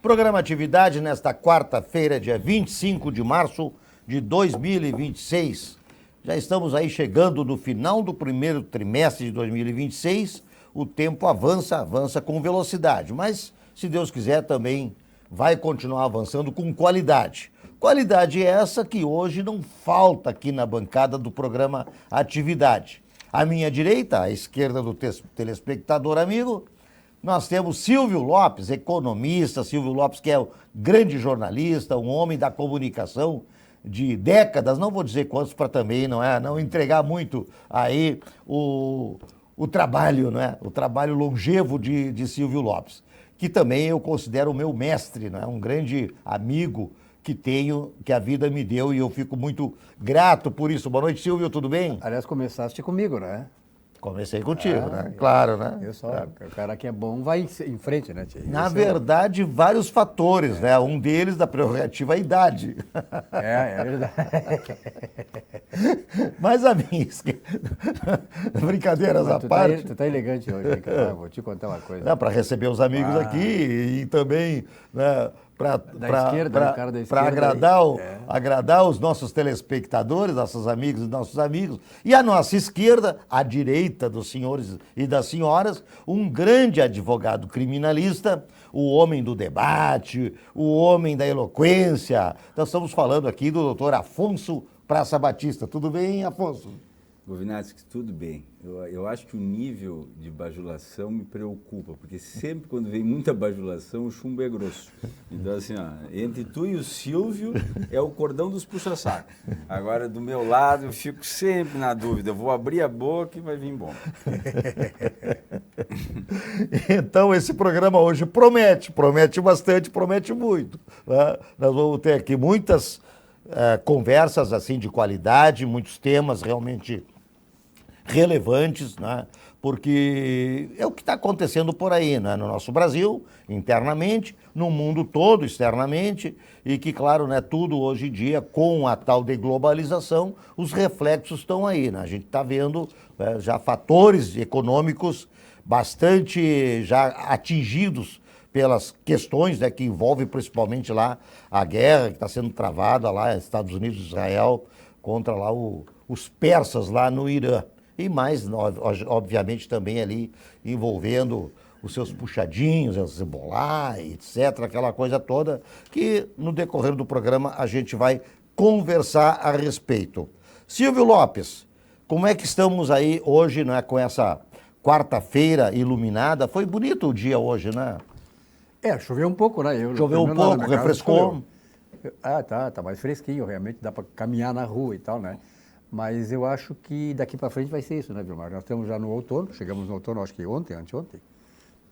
Programa Atividade nesta quarta-feira, dia 25 de março de 2026. Já estamos aí chegando no final do primeiro trimestre de 2026. O tempo avança com velocidade, mas se Deus quiser também vai continuar avançando com qualidade. Qualidade essa que hoje não falta aqui na bancada do programa Atividade. À minha direita, à esquerda do telespectador amigo, nós temos Silvio Lopes, economista, Silvio Lopes que é o grande jornalista, um homem da comunicação de décadas, não vou dizer quantos para também não entregar muito aí o trabalho, não é? O trabalho longevo de Silvio Lopes, que também eu considero o meu mestre, não é? Um grande amigo que tenho, que a vida me deu e eu fico muito grato por isso. Boa noite, Silvio, tudo bem? Aliás, começaste comigo, né? Comecei contigo, né? Claro, né? Eu só, o cara que é bom vai em frente, né, tia? Na verdade, vários fatores, né? Um deles da prerrogativa é a idade. É verdade. Mas a minha brincadeiras à parte. Tu tá elegante hoje, hein, cara? Vou te contar uma coisa. Para receber os amigos aqui e também, né, para agradar os nossos telespectadores, nossos amigos e nossos amigos. E à nossa esquerda, à direita dos senhores e das senhoras, um grande advogado criminalista, o homem do debate, o homem da eloquência. Nós estamos falando aqui do doutor Afonso Praça Batista. Tudo bem, Afonso? Govinatski, tudo bem. Eu acho que o nível de bajulação me preocupa, porque sempre quando vem muita bajulação, o chumbo é grosso. Então, assim, ó, entre tu e o Silvio é o cordão dos puxa-saco. Agora, do meu lado, eu fico sempre na dúvida. Eu vou abrir a boca e vai vir bom. Então, esse programa hoje promete bastante, promete muito, né? Nós vamos ter aqui muitas conversas assim de qualidade, muitos temas realmente relevantes, né? Porque é o que está acontecendo por aí, né? No nosso Brasil, internamente, no mundo todo, externamente, e que, claro, né, tudo hoje em dia, com a tal de globalização, os reflexos estão aí, né? A gente está vendo já fatores econômicos bastante já atingidos pelas questões, né, que envolvem principalmente lá a guerra que está sendo travada lá, Estados Unidos e Israel, contra lá os persas lá no Irã. E mais, obviamente, também ali envolvendo os seus puxadinhos, Hezbollah, etc., aquela coisa toda, que no decorrer do programa a gente vai conversar a respeito. Silvio Lopes, como é que estamos aí hoje, né, com essa quarta-feira iluminada? Foi bonito o dia hoje, né? Choveu um pouco, né? Choveu um pouco, refrescou. Tá mais fresquinho, realmente dá para caminhar na rua e tal, né? Mas eu acho que daqui para frente vai ser isso, né, Vilmar? Nós estamos já no outono, chegamos no outono, acho que anteontem,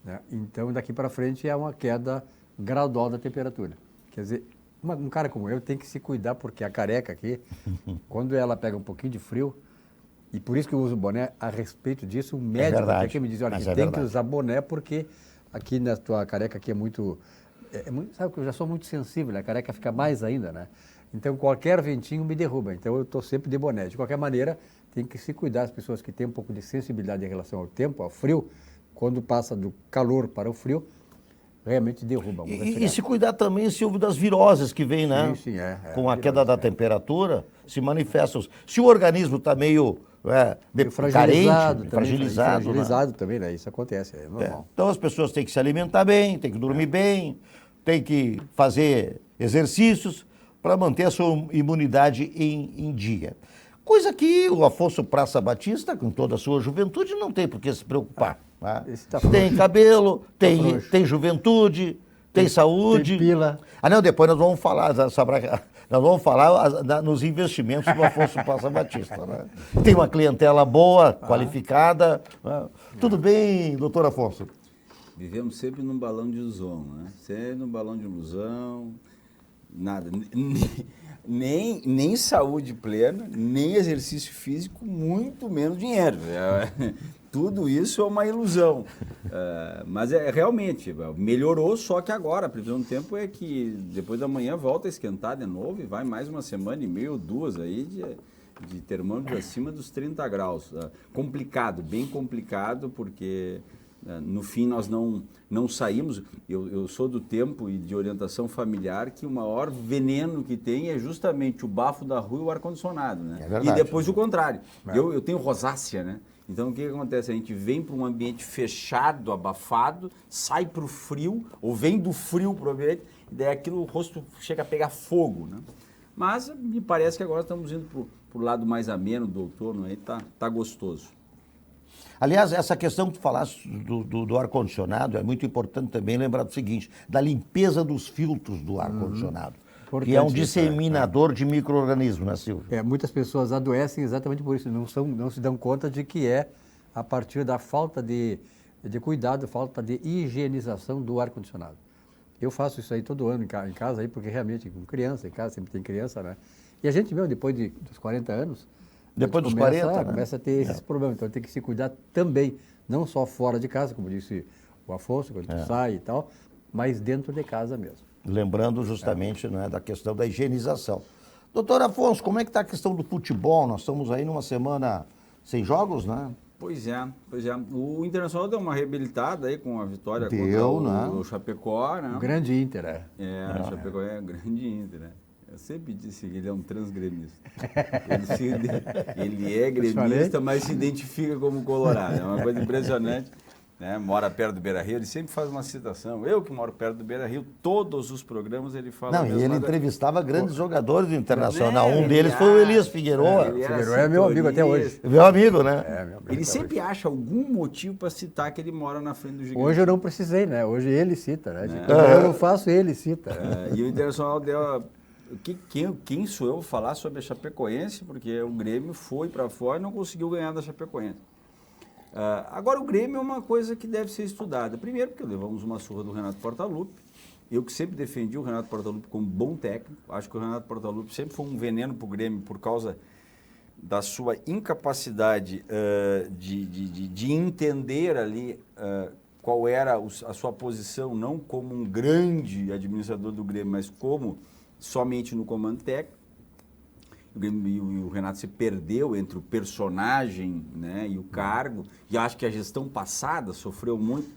né? Então daqui para frente é uma queda gradual da temperatura. Quer dizer, um cara como eu tem que se cuidar, porque a careca aqui, quando ela pega um pouquinho de frio, e por isso que eu uso boné, a respeito disso, o médico até que me diz, olha, tem que usar boné porque aqui na tua careca aqui é muito, sabe que eu já sou muito sensível, né? A careca fica mais ainda, né? Então qualquer ventinho me derruba, então eu estou sempre de boné. De qualquer maneira, tem que se cuidar, as pessoas que têm um pouco de sensibilidade em relação ao tempo, ao frio, quando passa do calor para o frio, realmente derruba. E se cuidar também, Silvio, das viroses que vem, né? Sim, com a queda da temperatura, se manifestam. Se o organismo está meio fragilizado, fragilizado também, né? Isso acontece, é normal. Então as pessoas têm que se alimentar bem, têm que dormir bem, têm que fazer exercícios para manter a sua imunidade em dia. Coisa que o Afonso Praça Batista, com toda a sua juventude, não tem por que se preocupar. Tá? Tem cabelo, tem juventude, tem saúde. Tem pila. Não, depois nós vamos falar nos investimentos do Afonso Praça Batista. Né? Tem uma clientela boa, qualificada. Né? Tudo bem, doutor Afonso? Vivemos sempre num balão de ilusão, né? Sempre num balão de ilusão, nada. Nem saúde plena, nem exercício físico, muito menos dinheiro. Tudo isso é uma ilusão. Mas realmente, melhorou, só que agora, a previsão do tempo é que depois da manhã volta a esquentar de novo e vai mais uma semana e meia ou duas aí de termômetros acima dos 30 graus. Complicado, bem complicado, porque No fim, nós não saímos. Eu sou do tempo e de orientação familiar que o maior veneno que tem é justamente o bafo da rua e o ar-condicionado, né? É verdade. E depois o contrário. Eu tenho rosácea, né? Então, o que acontece? A gente vem para um ambiente fechado, abafado, sai para o frio, ou vem do frio para o ambiente, e daí aquilo, o rosto chega a pegar fogo, né? Mas me parece que agora estamos indo para o lado mais ameno do outono, aí tá gostoso. Aliás, essa questão que tu falaste do ar-condicionado é muito importante também lembrar do seguinte, da limpeza dos filtros do ar-condicionado, que é um Importante isso, disseminador de micro-organismos, né, Silvio? Muitas pessoas adoecem exatamente por isso, não se dão conta de que é a partir da falta de cuidado, falta de higienização do ar-condicionado. Eu faço isso aí todo ano em casa, aí, porque realmente com criança, em casa sempre tem criança, né? E a gente mesmo, depois dos 40 anos, Depois dos 40, né? começa a ter esses problemas. Então tem que se cuidar também, não só fora de casa, como disse o Afonso, quando tu sai e tal, mas dentro de casa mesmo. Lembrando justamente né, da questão da higienização. Doutor Afonso, como é que está a questão do futebol? Nós estamos aí numa semana sem jogos, né? Pois é. O Internacional deu uma reabilitada aí com a vitória Deu, contra né? o Chapecó, né? O grande Inter, O Chapecó é grande Inter, né? Eu sempre disse que ele é um transgremista. Ele é gremista, mas se identifica como colorado. É uma coisa impressionante. Né? Mora perto do Beira-Rio, ele sempre faz uma citação. Eu que moro perto do Beira-Rio, todos os programas ele fala Não, a mesma e ele coisa. entrevistava grandes jogadores do Internacional. Um Ele deles foi o Elias Figueroa. Ele era Figueiredo é meu amigo até hoje. setorista. Meu amigo, né? meu amigo Ele até sempre hoje. acha algum motivo para citar que ele mora na frente do gigante. Hoje eu não precisei, né? Hoje ele cita, né? Quando eu não faço, ele cita. Né? E o Internacional deu... Quem sou eu para falar sobre a Chapecoense? Porque o Grêmio foi para fora e não conseguiu ganhar da Chapecoense. Agora, o Grêmio é uma coisa que deve ser estudada. Primeiro, porque levamos uma surra do Renato Portaluppi. Eu que sempre defendi o Renato Portaluppi como bom técnico. Acho que o Renato Portaluppi sempre foi um veneno para o Grêmio por causa da sua incapacidade de entender ali qual era a sua posição, não como um grande administrador do Grêmio, mas como somente no comando técnico. O Grêmio e o Renato se perdeu entre o personagem, né, e o cargo, e acho que a gestão passada sofreu muito,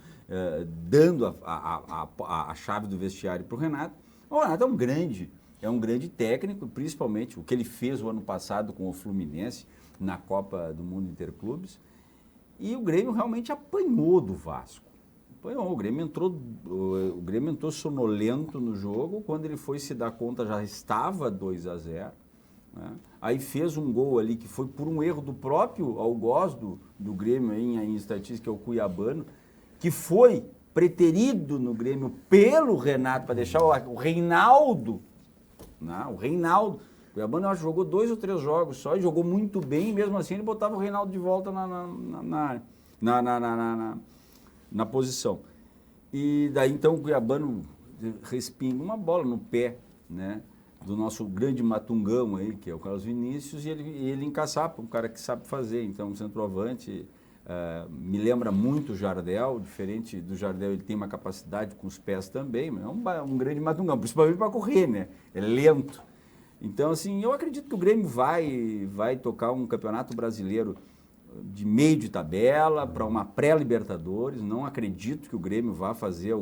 dando a chave do vestiário para o Renato. O Renato é um grande técnico, principalmente o que ele fez o ano passado com o Fluminense na Copa do Mundo Interclubes, e o Grêmio realmente apanhou do Vasco. O Grêmio entrou sonolento no jogo, quando ele foi se dar conta já estava 2-0, né? Aí fez um gol ali que foi por um erro do próprio algoz do Grêmio em estatística, que é o Cuiabano, que foi preterido no Grêmio pelo Renato para deixar o Reinaldo, né? O Cuiabano, eu acho, jogou 2 ou 3 jogos só e jogou muito bem, e mesmo assim ele botava o Reinaldo de volta na posição. E daí então o Cuiabano respinga uma bola no pé, né, do nosso grande matungão aí, que é o Carlos Vinícius, e ele encaçapa, um cara que sabe fazer. Então, um centroavante, me lembra muito o Jardel, diferente do Jardel, ele tem uma capacidade com os pés também, mas é um grande matungão, principalmente para correr, né? É lento. Então, assim, eu acredito que o Grêmio vai tocar um campeonato brasileiro de meio de tabela para uma pré-Libertadores. Não acredito que o Grêmio vá fazer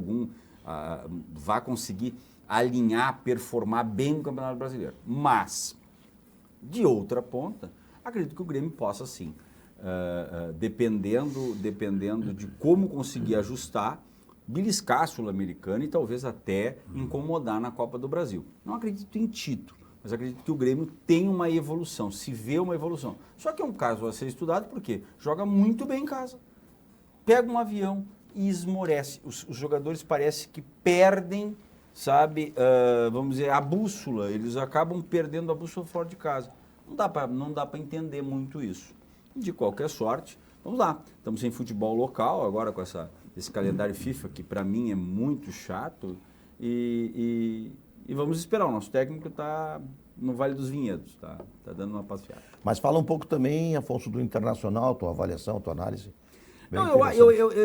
vá conseguir alinhar, performar bem no Campeonato Brasileiro. Mas, de outra ponta, acredito que o Grêmio possa sim, dependendo de como conseguir ajustar, beliscar a Sul-Americana e talvez até incomodar na Copa do Brasil. Não acredito em título, mas acredito que o Grêmio tem uma evolução, se vê uma evolução. Só que é um caso a ser estudado porque joga muito bem em casa. Pega um avião e esmorece. Os jogadores parece que perdem, sabe, vamos dizer, a bússola. Eles acabam perdendo a bússola fora de casa. Não dá para entender muito isso. De qualquer sorte, vamos lá. Estamos em futebol local agora com esse calendário FIFA, que para mim é muito chato. E vamos esperar. O nosso técnico está no Vale dos Vinhedos, tá dando uma passeada. Mas fala um pouco também, Afonso, do Internacional, tua avaliação, tua análise. Não,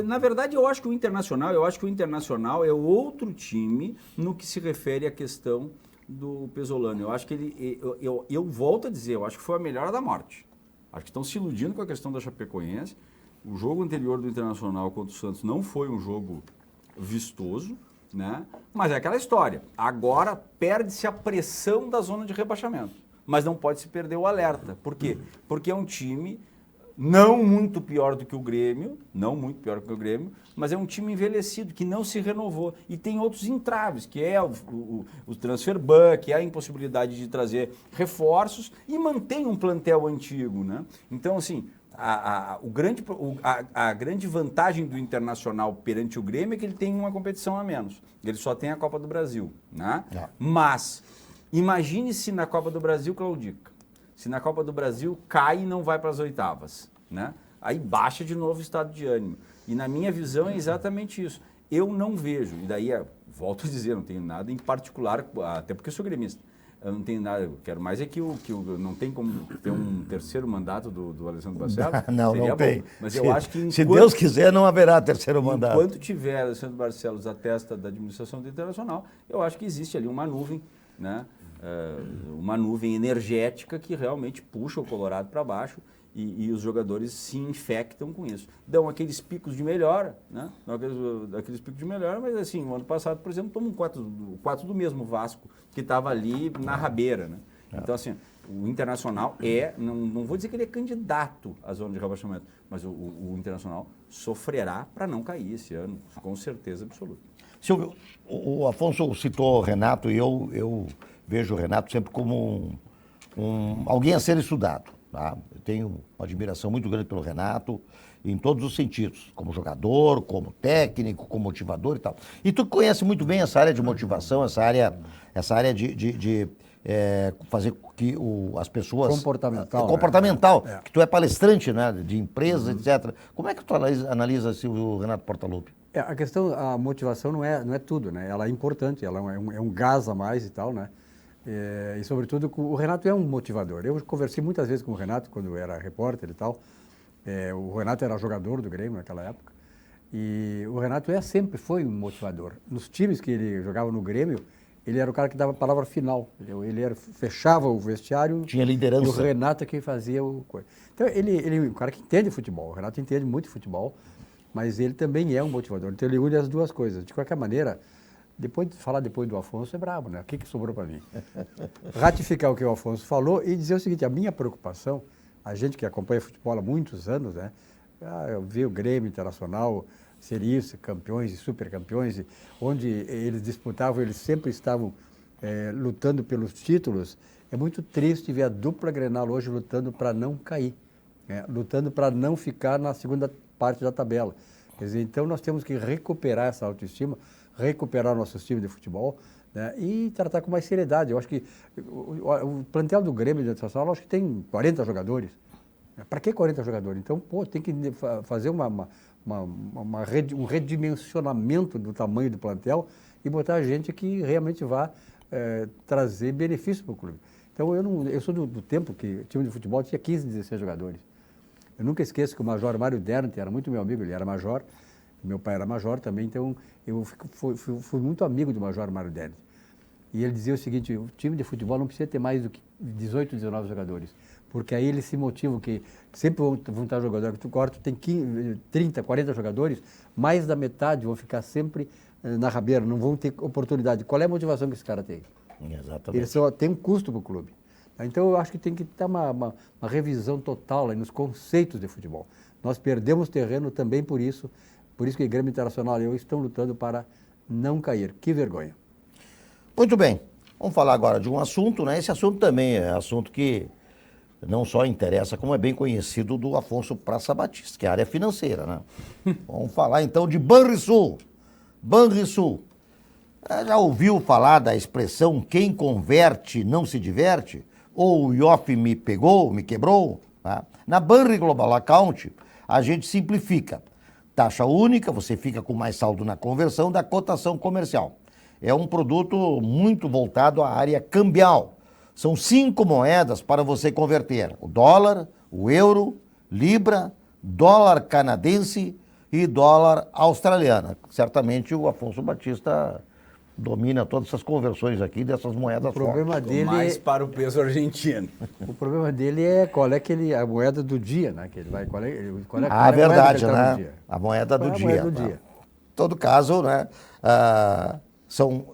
na verdade, eu acho que o Internacional é outro time no que se refere à questão do Pesolano. Eu acho que eu volto a dizer, eu acho que foi a melhor da morte. Acho que estão se iludindo com a questão da Chapecoense. O jogo anterior do Internacional contra o Santos não foi um jogo vistoso, né? Mas é aquela história. Agora perde-se a pressão da zona de rebaixamento. Mas não pode se perder o alerta. Por quê? Porque é um time não muito pior do que o Grêmio, mas é um time envelhecido, que não se renovou. E tem outros entraves, que é o transfer ban, que é a impossibilidade de trazer reforços e mantém um plantel antigo, né? Então, assim, a grande vantagem do Internacional perante o Grêmio é que ele tem uma competição a menos. Ele só tem a Copa do Brasil, né? Mas imagine se na Copa do Brasil claudica. Se na Copa do Brasil cai e não vai para as oitavas, né? Aí baixa de novo o estado de ânimo. E na minha visão é exatamente isso. Eu não vejo, e daí, volto a dizer, não tenho nada em particular, até porque eu sou gremista. Eu não tenho nada, eu quero mais é que não tem como ter um terceiro mandato do Alessandro Barcelos. Não tem. Bom. Mas eu acho que se Deus quiser, não haverá terceiro mandato. Enquanto tiver Alessandro Barcelos à testa da administração do Internacional, eu acho que existe ali uma nuvem, né? Uma nuvem energética que realmente puxa o Colorado para baixo e os jogadores se infectam com isso. Dão aqueles picos de melhora, né? Dão aqueles picos de melhora, mas assim, no ano passado, por exemplo, tomou um 4 do mesmo Vasco, que estava ali na rabeira, né? Então, assim, o Internacional não vou dizer que ele é candidato à zona de rebaixamento, mas o Internacional sofrerá para não cair esse ano, com certeza absoluta. Silvio, o Afonso citou o Renato e eu vejo o Renato sempre como alguém a ser estudado. Tá? Eu tenho uma admiração muito grande pelo Renato, em todos os sentidos, como jogador, como técnico, como motivador e tal. E tu conhece muito bem essa área de motivação, essa área de fazer com que as pessoas... Comportamental. Que tu é palestrante, né, de empresas, etc. Como é que tu analisa o Renato Portaluppi? A motivação não é tudo, né? Ela é importante, ela é um gás a mais e tal, né? E sobretudo, o Renato é um motivador. Eu conversei muitas vezes com o Renato, quando eu era repórter e tal. O Renato era jogador do Grêmio naquela época. E o Renato sempre foi um motivador. Nos times que ele jogava no Grêmio, ele era o cara que dava a palavra final. Ele fechava o vestiário. Tinha liderança. E o Renato é quem fazia o coisa. Então, ele é um cara que entende futebol. O Renato entende muito futebol, mas ele também é um motivador. Então, ele une as duas coisas. De qualquer maneira, falar depois do Afonso é brabo, né? O que sobrou para mim? Ratificar o que o Afonso falou e dizer o seguinte: a minha preocupação, a gente que acompanha futebol há muitos anos, né? Eu vi o Grêmio Internacional ser isso, campeões e supercampeões, onde eles disputavam, eles sempre estavam lutando pelos títulos. É muito triste ver a dupla Grenal hoje lutando para não cair, lutando para não ficar na segunda parte da tabela. Quer dizer, então nós temos que recuperar essa autoestima, recuperar nossos times de futebol, né, e tratar com mais seriedade. Eu acho que o plantel do Grêmio Internacional, acho que tem 40 jogadores. Para que 40 jogadores? Então, tem que fazer um redimensionamento do tamanho do plantel e botar gente que realmente vá trazer benefício para o clube. Então, eu sou do tempo que o time de futebol tinha 15, 16 jogadores. Eu nunca esqueço que o Major Mário Dernit era muito meu amigo, ele era major, meu pai era major também, então eu fui muito amigo do Major Mário Dernit. E ele dizia o seguinte: o time de futebol não precisa ter mais do que 18, 19 jogadores, porque aí eles se motivam que sempre vão estar jogadores. Agora tu tem 30, 40 jogadores, mais da metade vão ficar sempre na rabeira, não vão ter oportunidade. Qual é a motivação que esse cara tem? Exatamente. Ele só tem um custo para o clube. Então eu acho que tem que ter uma revisão total aí nos conceitos de futebol. Nós perdemos terreno também por isso que o Grêmio Internacional e eu estão lutando para não cair. Que vergonha. Muito bem, vamos falar agora de um assunto, né? Esse assunto também é assunto que não só interessa, como é bem conhecido do Afonso Praça Batista, que é a área financeira, né? Vamos falar então de Banrisul. Banrisul. Já ouviu falar da expressão quem converte não se diverte? Ou o IOF me pegou, me quebrou? Tá? Na Banri Global Account, a gente simplifica. Taxa única, você fica com mais saldo na conversão da cotação comercial. É um produto muito voltado à área cambial. São 5 moedas para você converter: o dólar, o euro, libra, dólar canadense e dólar australiano. Certamente o Afonso Batista domina todas essas conversões aqui dessas moedas O problema fortes. dele Mais para o peso argentino. O problema dele é qual é a moeda do dia, né? Que ele vai, qual é a Ah, moeda verdade, que ele tá no né? dia. A moeda do Qual é a dia. moeda do tá? dia? Em todo caso, né,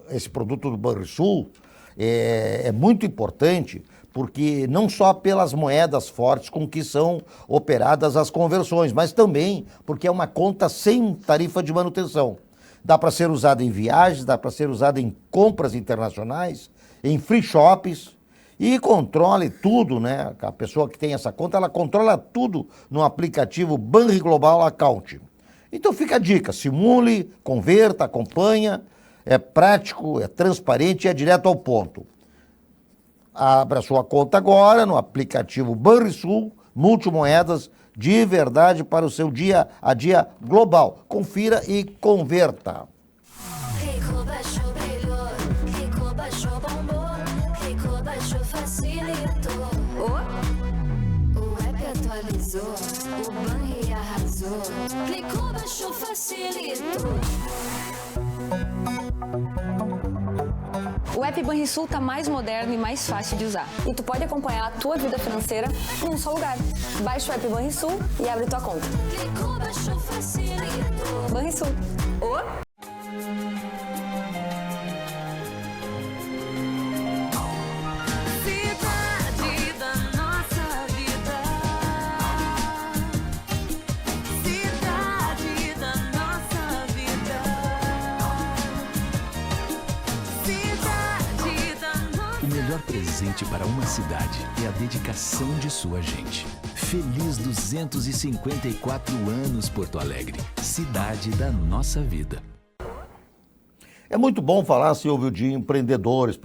esse produto do Banrisul é muito importante porque não só pelas moedas fortes com que são operadas as conversões, mas também porque é uma conta sem tarifa de manutenção. Dá para ser usada em viagens, dá para ser usada em compras internacionais, em free shops e controle tudo, né? A pessoa que tem essa conta, ela controla tudo no aplicativo Banri Global Account. Então fica a dica, simule, converta, acompanha, é prático, é transparente e é direto ao ponto. Abra a sua conta agora no aplicativo Banrisul, multimoedas, de verdade para o seu dia a dia global. Confira e converta. Rico baixou, brilhou. Rico baixou, bombou. Rico baixou, facilitou. O app atualizou. O Banri arrasou. Clicou, baixou, facilitou. O app Banrisul tá mais moderno e mais fácil de usar. E tu pode acompanhar a tua vida financeira num só lugar. Baixa o app Banrisul e abre tua conta. Clicou, baixou, facilitou. Banrisul. Cidade da nossa vida. Cidade da nossa vida. Cidade da nossa O melhor presente para uma cidade é a dedicação de sua gente. Feliz 254 anos, Porto Alegre, cidade da nossa vida. É muito bom falar, Silvio, de empreendedores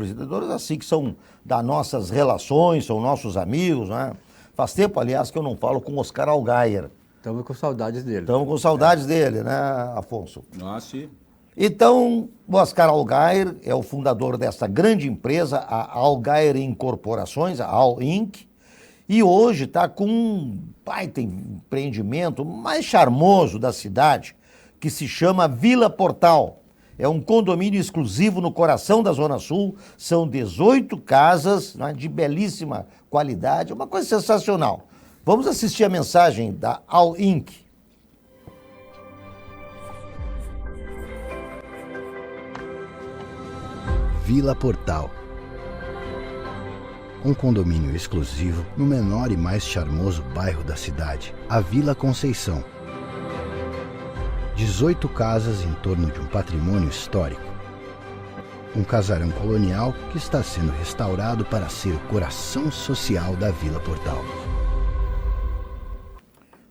assim que são das nossas relações, são nossos amigos, né? Faz tempo, aliás, que eu não falo com o Oscar Allgaier. Estamos com saudades dele. Estamos com saudades dele, né, Afonso? Nossa, Então, o Oscar Allgaier é o fundador dessa grande empresa, a Allgaier Incorporações, a All Inc., e hoje está com um baita empreendimento mais charmoso da cidade, que se chama Vila Portal. É um condomínio exclusivo no coração da Zona Sul, são 18 casas, né, de belíssima qualidade, uma coisa sensacional. Vamos assistir a mensagem da All Inc. Vila Portal. Um condomínio exclusivo no menor e mais charmoso bairro da cidade, a Vila Conceição. 18 casas em torno de um patrimônio histórico. Um casarão colonial que está sendo restaurado para ser o coração social da Vila Portal.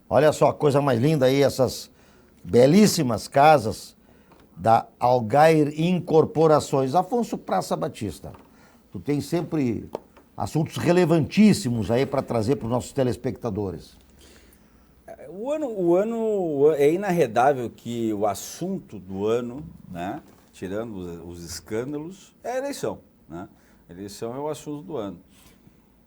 Olha só a coisa mais linda aí, essas belíssimas casas da Allgaier Incorporações. Afonso Praça Batista, tu tem sempre assuntos relevantíssimos aí para trazer para os nossos telespectadores. o ano é inarredável que o assunto do ano, né, tirando os escândalos, é a eleição, né? A eleição é o assunto do ano.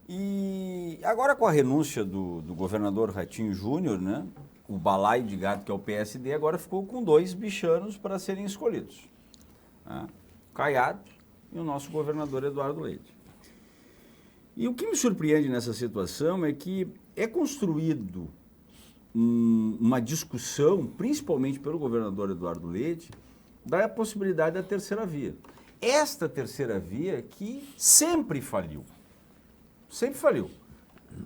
E agora com a renúncia do governador Ratinho Júnior, né, o balaio de gato que é o PSD, agora ficou com 2 bichanos para serem escolhidos, né? O Caiado e o nosso governador Eduardo Leite. E o que me surpreende nessa situação é que é construído uma discussão, principalmente pelo governador Eduardo Leite, da possibilidade da terceira via. Esta terceira via que sempre faliu,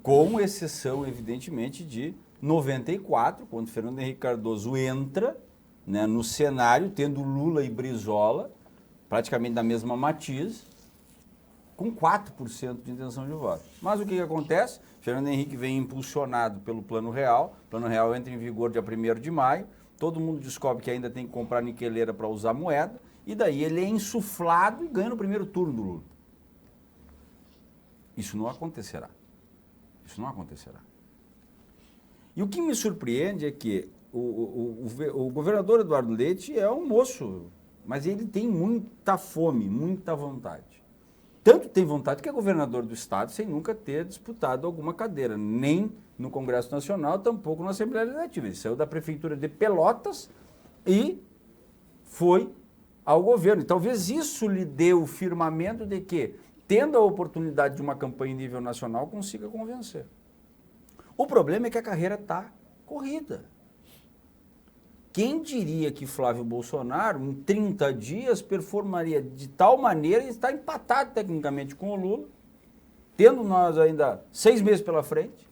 com exceção, evidentemente, de 94, quando Fernando Henrique Cardoso entra, né, no cenário, tendo Lula e Brizola, praticamente da mesma matiz, com 4% de intenção de voto. Mas o que acontece? Fernando Henrique vem impulsionado pelo Plano Real, o Plano Real entra em vigor dia 1º de maio, todo mundo descobre que ainda tem que comprar niqueleira para usar moeda, e daí ele é insuflado e ganha no primeiro turno do Lula. Isso não acontecerá. Isso não acontecerá. E o que me surpreende é que o governador Eduardo Leite é um moço, mas ele tem muita fome, muita vontade. Tanto tem vontade que é governador do estado sem nunca ter disputado alguma cadeira, nem no Congresso Nacional, tampouco na Assembleia Legislativa. Ele saiu da Prefeitura de Pelotas e foi ao governo. E talvez isso lhe dê o firmamento de que, tendo a oportunidade de uma campanha em nível nacional, consiga convencer. O problema é que a carreira está corrida. Quem diria que Flávio Bolsonaro, em 30 dias, performaria de tal maneira e está empatado tecnicamente com o Lula, tendo nós ainda 6 meses pela frente,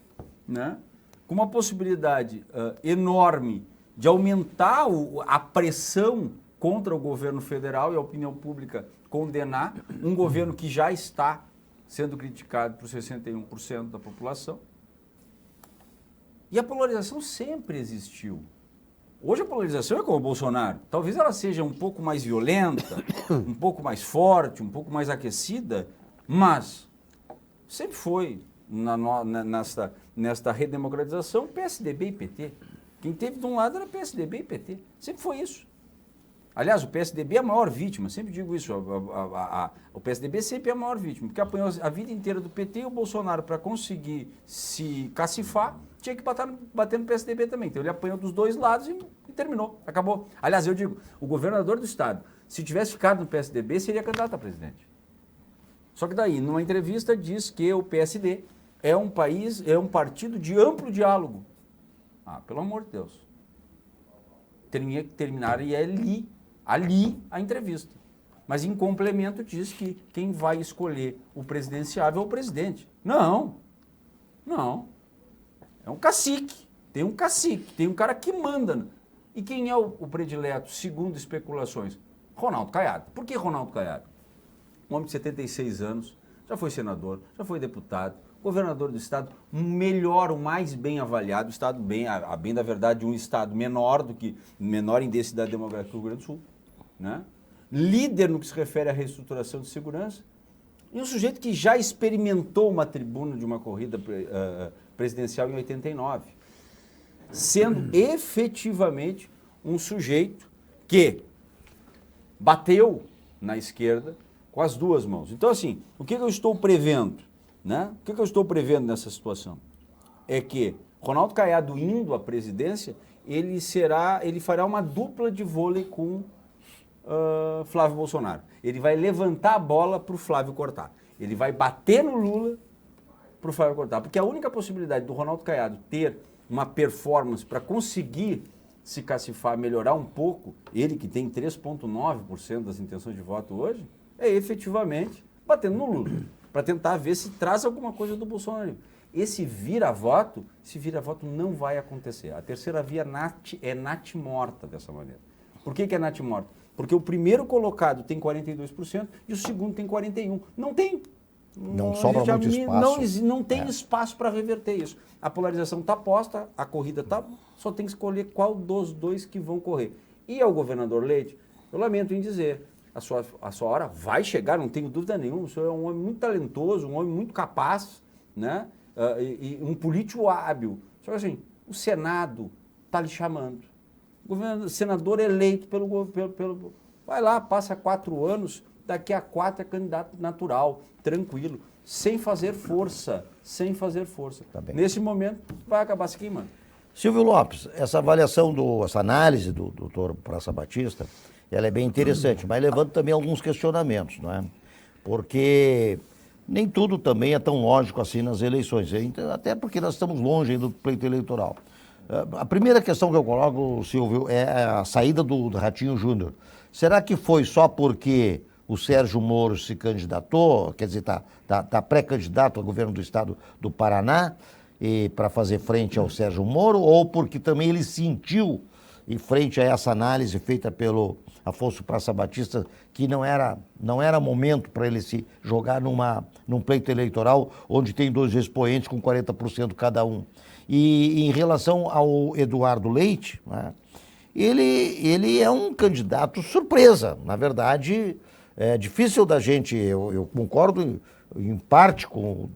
né? Com uma possibilidade enorme de aumentar a pressão contra o governo federal e a opinião pública condenar um governo que já está sendo criticado por 61% da população. E a polarização sempre existiu. Hoje a polarização é como o Bolsonaro. Talvez ela seja um pouco mais violenta, um pouco mais forte, um pouco mais aquecida, mas sempre foi, nesta redemocratização, PSDB e PT. Quem teve de um lado era PSDB e PT. Sempre foi isso. Aliás, o PSDB é a maior vítima, sempre digo isso. O PSDB sempre é a maior vítima, porque apanhou a vida inteira do PT e o Bolsonaro, para conseguir se cacifar, tinha que bater no PSDB também. Então ele apanhou dos dois lados e terminou, acabou. Aliás, eu digo, o governador do estado, se tivesse ficado no PSDB, seria candidato a presidente. Só que daí, numa entrevista, diz que o PSD é um partido de amplo diálogo. Ah, pelo amor de Deus. Terminaria ali a entrevista. Mas em complemento diz que quem vai escolher o presidenciável é o presidente. Não. É um cacique. Tem um cara que manda. E quem é o predileto, segundo especulações? Ronaldo Caiado. Por que Ronaldo Caiado? Um homem de 76 anos, já foi senador, já foi deputado, governador do estado, o mais bem avaliado, o estado bem, a bem da verdade, um estado menor em densidade demográfica do Rio Grande do Sul, né? Líder no que se refere à reestruturação de segurança, e um sujeito que já experimentou uma tribuna de uma corrida presidencial em 89, sendo efetivamente um sujeito que bateu na esquerda com as duas mãos. Então, assim, o que eu estou prevendo? Né? O que eu estou prevendo nessa situação? É que Ronaldo Caiado indo à presidência, ele fará uma dupla de vôlei com Flávio Bolsonaro. Ele vai levantar a bola para o Flávio cortar. Ele vai bater no Lula para o Flávio cortar. Porque a única possibilidade do Ronaldo Caiado ter uma performance para conseguir se cacifar, melhorar um pouco, ele que tem 3,9% das intenções de voto hoje, é efetivamente batendo no Lula, para tentar ver se traz alguma coisa do Bolsonaro. Esse vira-voto não vai acontecer. A terceira via é natimorta dessa maneira. Por que é natimorta? Porque o primeiro colocado tem 42% e o segundo tem 41%. Não tem. Não sobra muito espaço. Não tem espaço para reverter isso. A polarização está posta, a corrida está, só tem que escolher qual dos dois que vão correr. E ao governador Leite, eu lamento em dizer, a sua hora vai chegar, não tenho dúvida nenhuma. O senhor é um homem muito talentoso, um homem muito capaz, né? E um político hábil. Só que assim, o Senado está lhe chamando. O senador eleito pelo... Vai lá, passa 4 anos, daqui a 4 é candidato natural, tranquilo, sem fazer força. Tá bem. Nesse momento, vai acabar se queimando. Silvio Lopes, essa avaliação, essa análise do doutor Praça Batista, ela é bem interessante, mas levanta também alguns questionamentos, não é? Porque nem tudo também é tão lógico assim nas eleições, até porque nós estamos longe ainda do pleito eleitoral. A primeira questão que eu coloco, Silvio, é a saída do Ratinho Júnior. Será que foi só porque o Sérgio Moro se candidatou, quer dizer, está pré-candidato ao governo do estado do Paraná, para fazer frente ao Sérgio Moro, ou porque também ele sentiu, em frente a essa análise feita pelo Afonso Praça Batista, que não era momento para ele se jogar num pleito eleitoral onde tem 2 expoentes com 40% cada um. E em relação ao Eduardo Leite, né, ele é um candidato surpresa. Na verdade, é difícil da gente, eu concordo em parte com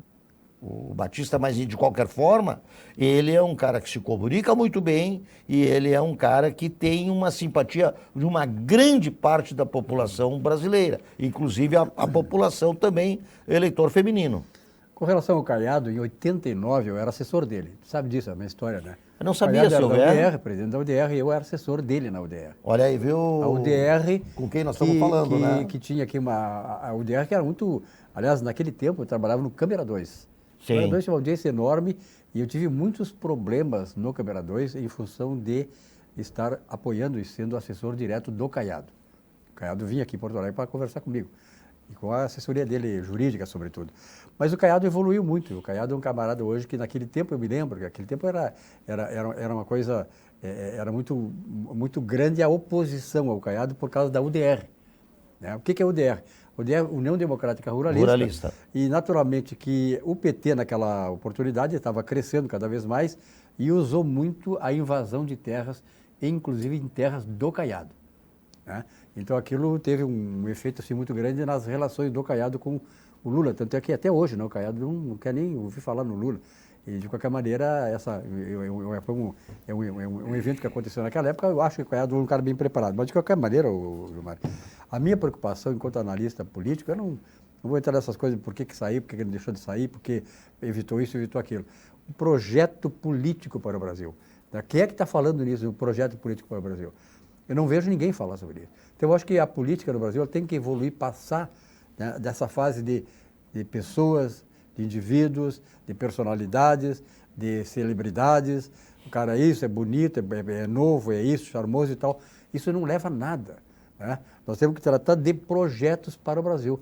o Batista, mas de qualquer forma, ele é um cara que se comunica muito bem e ele é um cara que tem uma simpatia de uma grande parte da população brasileira, inclusive a população também eleitor feminino. Com relação ao Caiado, em 89 eu era assessor dele. Tu sabe disso, é a minha história, né? Eu não sabia, Caiado era Silvio. da é? UDR, presidente da UDR, e eu era assessor dele na UDR. Olha aí, viu? A UDR... Com quem nós estamos falando, né? Que tinha aqui a UDR que era muito... Aliás, naquele tempo eu trabalhava no Câmara 2. O Câmara 2 tinha uma audiência enorme e eu tive muitos problemas no Câmara 2 em função de estar apoiando e sendo assessor direto do Caiado. O Caiado vinha aqui em Porto Alegre para conversar comigo. E com a assessoria dele, jurídica, sobretudo. Mas o Caiado evoluiu muito. O Caiado é um camarada hoje que, naquele tempo, eu me lembro, que naquele tempo era uma coisa, era muito grande a oposição ao Caiado por causa da UDR. Né? O que é a UDR? A UDR, União Democrática Ruralista. E, naturalmente, que o PT, naquela oportunidade, estava crescendo cada vez mais e usou muito a invasão de terras, inclusive em terras do Caiado. Né? Então aquilo teve um efeito assim, muito grande nas relações do Caiado com o Lula, tanto é que até hoje, né, o Caiado não quer nem ouvir falar no Lula. E de qualquer maneira, é um evento que aconteceu naquela época, eu acho que o Caiado é um cara bem preparado. Mas de qualquer maneira, Gilmar, a minha preocupação enquanto analista político, eu não vou entrar nessas coisas, por que saiu, por que ele deixou de sair, porque evitou isso, evitou aquilo. Um projeto político para o Brasil. Quem é que está falando nisso, um projeto político para o Brasil? Eu não vejo ninguém falar sobre isso. Então, eu acho que a política no Brasil tem que evoluir, passar, né, dessa fase de pessoas, de indivíduos, de personalidades, de celebridades. O cara é isso, é bonito, é novo, é isso, charmoso e tal. Isso não leva a nada. Né? Nós temos que tratar de projetos para o Brasil.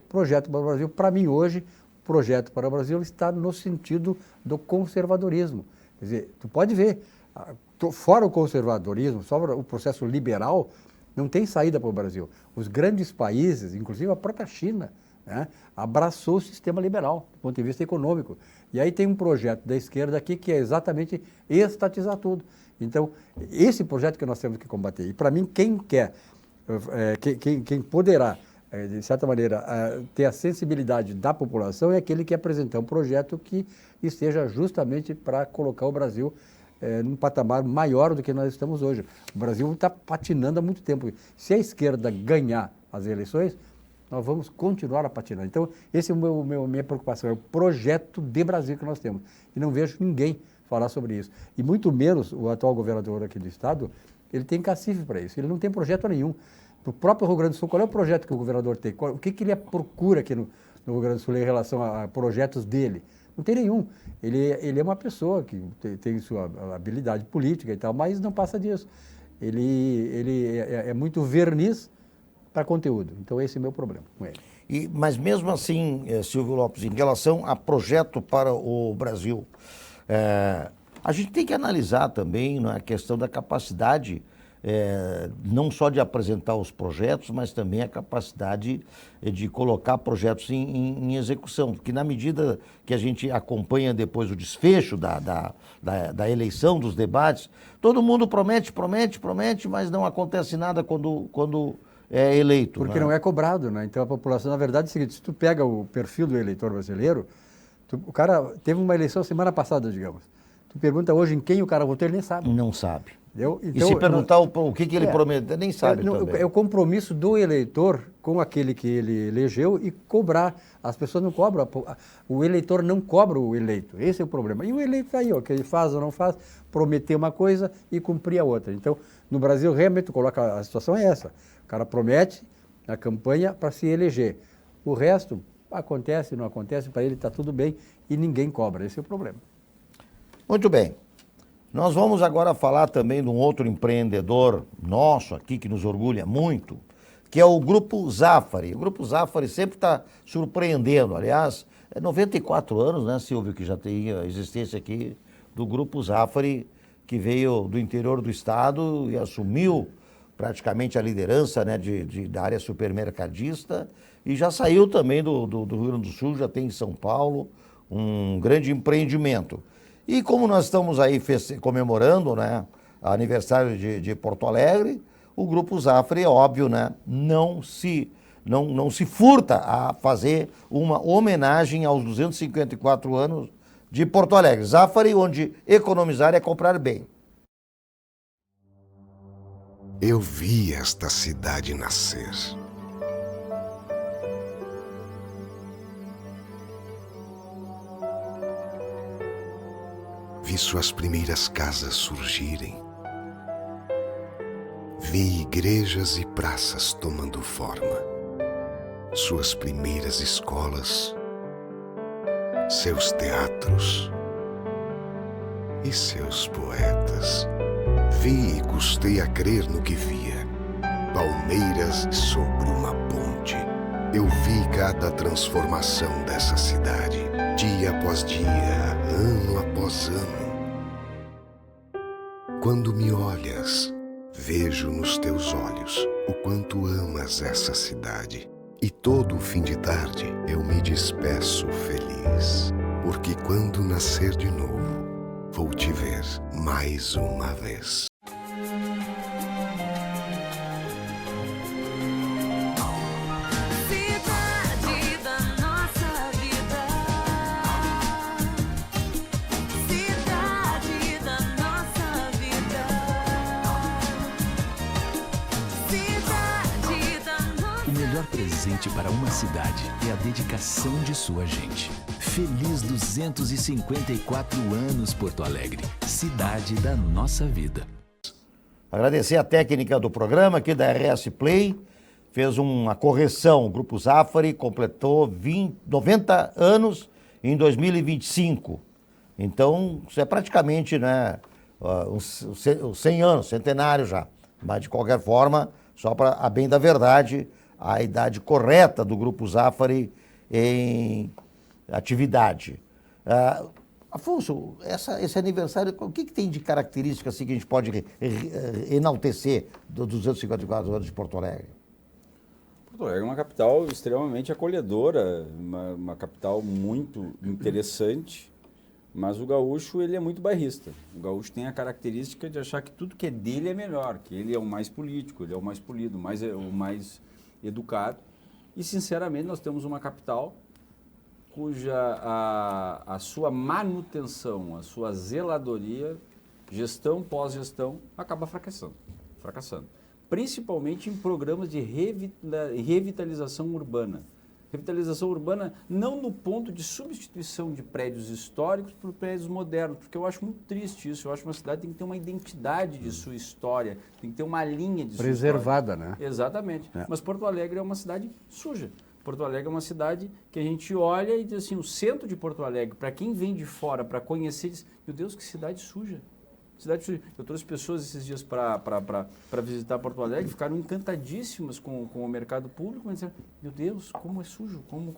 Projeto para o Brasil, para mim hoje, projeto para o Brasil está no sentido do conservadorismo. Quer dizer, tu pode ver, fora o conservadorismo, fora o processo liberal, não tem saída para o Brasil. Os grandes países, inclusive a própria China, né, abraçou o sistema liberal, do ponto de vista econômico. E aí tem um projeto da esquerda aqui que é exatamente estatizar tudo. Então, esse projeto que nós temos que combater. E para mim, quem quer, quem poderá, de certa maneira, ter a sensibilidade da população é aquele que apresentar um projeto que esteja justamente para colocar o Brasil num patamar maior do que nós estamos hoje. O Brasil está patinando há muito tempo. Se a esquerda ganhar as eleições, nós vamos continuar a patinar. Então, esse é minha preocupação, é o projeto de Brasil que nós temos. E não vejo ninguém falar sobre isso. E muito menos o atual governador aqui do estado, ele tem cacife para isso. Ele não tem projeto nenhum. Para o próprio Rio Grande do Sul, qual é o projeto que o governador tem? O que ele procura aqui no Rio Grande do Sul em relação a projetos dele? Não tem nenhum. Ele é uma pessoa que tem sua habilidade política e tal, mas não passa disso. Ele é muito verniz para conteúdo. Então, esse é o meu problema com ele. Mas mesmo assim, Silvio Lopes, em relação a projeto para o Brasil, a gente tem que analisar também, né, a questão da capacidade, não só de apresentar os projetos, mas também a capacidade de colocar projetos em execução. Porque na medida que a gente acompanha depois o desfecho da eleição, dos debates, todo mundo promete, mas não acontece nada quando é eleito. Porque né? não é cobrado, né? Então a população, na verdade, é o seguinte, se tu pega o perfil do eleitor brasileiro, o cara teve uma eleição semana passada, digamos. Tu pergunta hoje em quem o cara votou, ele nem sabe. Não sabe. Então, e se perguntar o que ele prometeu, nem sabe também. É o compromisso do eleitor com aquele que ele elegeu e cobrar. As pessoas não cobram, o eleitor não cobra o eleito. Esse é o problema. E o eleito está aí, ó, que ele faz ou não faz, prometer uma coisa e cumprir a outra. Então, no Brasil, realmente, a situação é essa. O cara promete na campanha para se eleger. O resto, acontece, não acontece, para ele está tudo bem e ninguém cobra. Esse é o problema. Muito bem. Nós vamos agora falar também de um outro empreendedor nosso aqui, que nos orgulha muito, que é o Grupo Zafari. O Grupo Zafari sempre está surpreendendo. Aliás, 94 anos, né, Silvio, que já tem a existência aqui do Grupo Zafari, que veio do interior do estado e assumiu praticamente a liderança, né, da área supermercadista e já saiu também do Rio Grande do Sul, já tem em São Paulo um grande empreendimento. E como nós estamos aí comemorando, né, aniversário de Porto Alegre, o Grupo Zafari, é óbvio, né, não se furta a fazer uma homenagem aos 254 anos de Porto Alegre. Zafari, onde economizar é comprar bem. Eu vi esta cidade nascer. Vi suas primeiras casas surgirem. Vi igrejas e praças tomando forma, suas primeiras escolas, seus teatros e seus poetas. Vi e custei a crer no que via. Palmeiras sobre uma ponte. Eu vi cada transformação dessa cidade, dia após dia, ano após ano. Quando me olhas, vejo nos teus olhos o quanto amas essa cidade. E todo o fim de tarde eu me despeço feliz, porque quando nascer de novo, vou te ver mais uma vez. Cidade da nossa vida. Cidade da nossa vida. Cidade da nossa O melhor presente para uma cidade é a dedicação de sua gente. Feliz 254 anos, Porto Alegre, cidade da nossa vida. Agradecer a técnica do programa aqui da RS Play, fez uma correção. O Grupo Zafari completou 90 anos em 2025. Então, isso é praticamente, né, os 100 anos, centenário já. Mas, de qualquer forma, só para a bem da verdade, a idade correta do Grupo Zafari em atividade. Afonso, esse aniversário, o que tem de característica assim, que a gente pode enaltecer dos 254 anos de Porto Alegre? Porto Alegre é uma capital extremamente acolhedora, uma capital muito interessante, mas o gaúcho ele é muito bairrista. O gaúcho tem a característica de achar que tudo que é dele é melhor, que ele é o mais político, ele é o mais polido, o mais educado. E, sinceramente, nós temos uma capital cuja a sua manutenção, a sua zeladoria, gestão, pós-gestão, acaba fracassando. Principalmente em programas de revitalização urbana. Revitalização urbana não no ponto de substituição de prédios históricos por prédios modernos, porque eu acho muito triste isso. Eu acho que uma cidade tem que ter uma identidade de sua história, tem que ter uma linha de Preservada, sua história. né? Exatamente. É. Mas Porto Alegre é uma cidade suja. Porto Alegre é uma cidade que a gente olha e diz assim, o centro de Porto Alegre, para quem vem de fora, para conhecer, diz, meu Deus, que cidade suja. Cidade suja. Eu trouxe pessoas esses dias para visitar Porto Alegre, ficaram encantadíssimas com o mercado público, mas disseram, meu Deus, como é sujo, como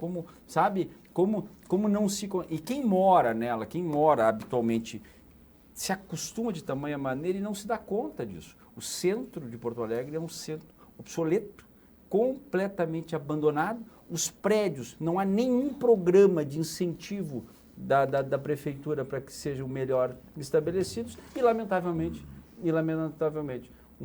não se... E quem mora nela, quem mora habitualmente, se acostuma de tamanha maneira e não se dá conta disso. O centro de Porto Alegre é um centro obsoleto, completamente abandonado. Os prédios, não há nenhum programa de incentivo da prefeitura para que sejam melhor estabelecidos e, lamentavelmente,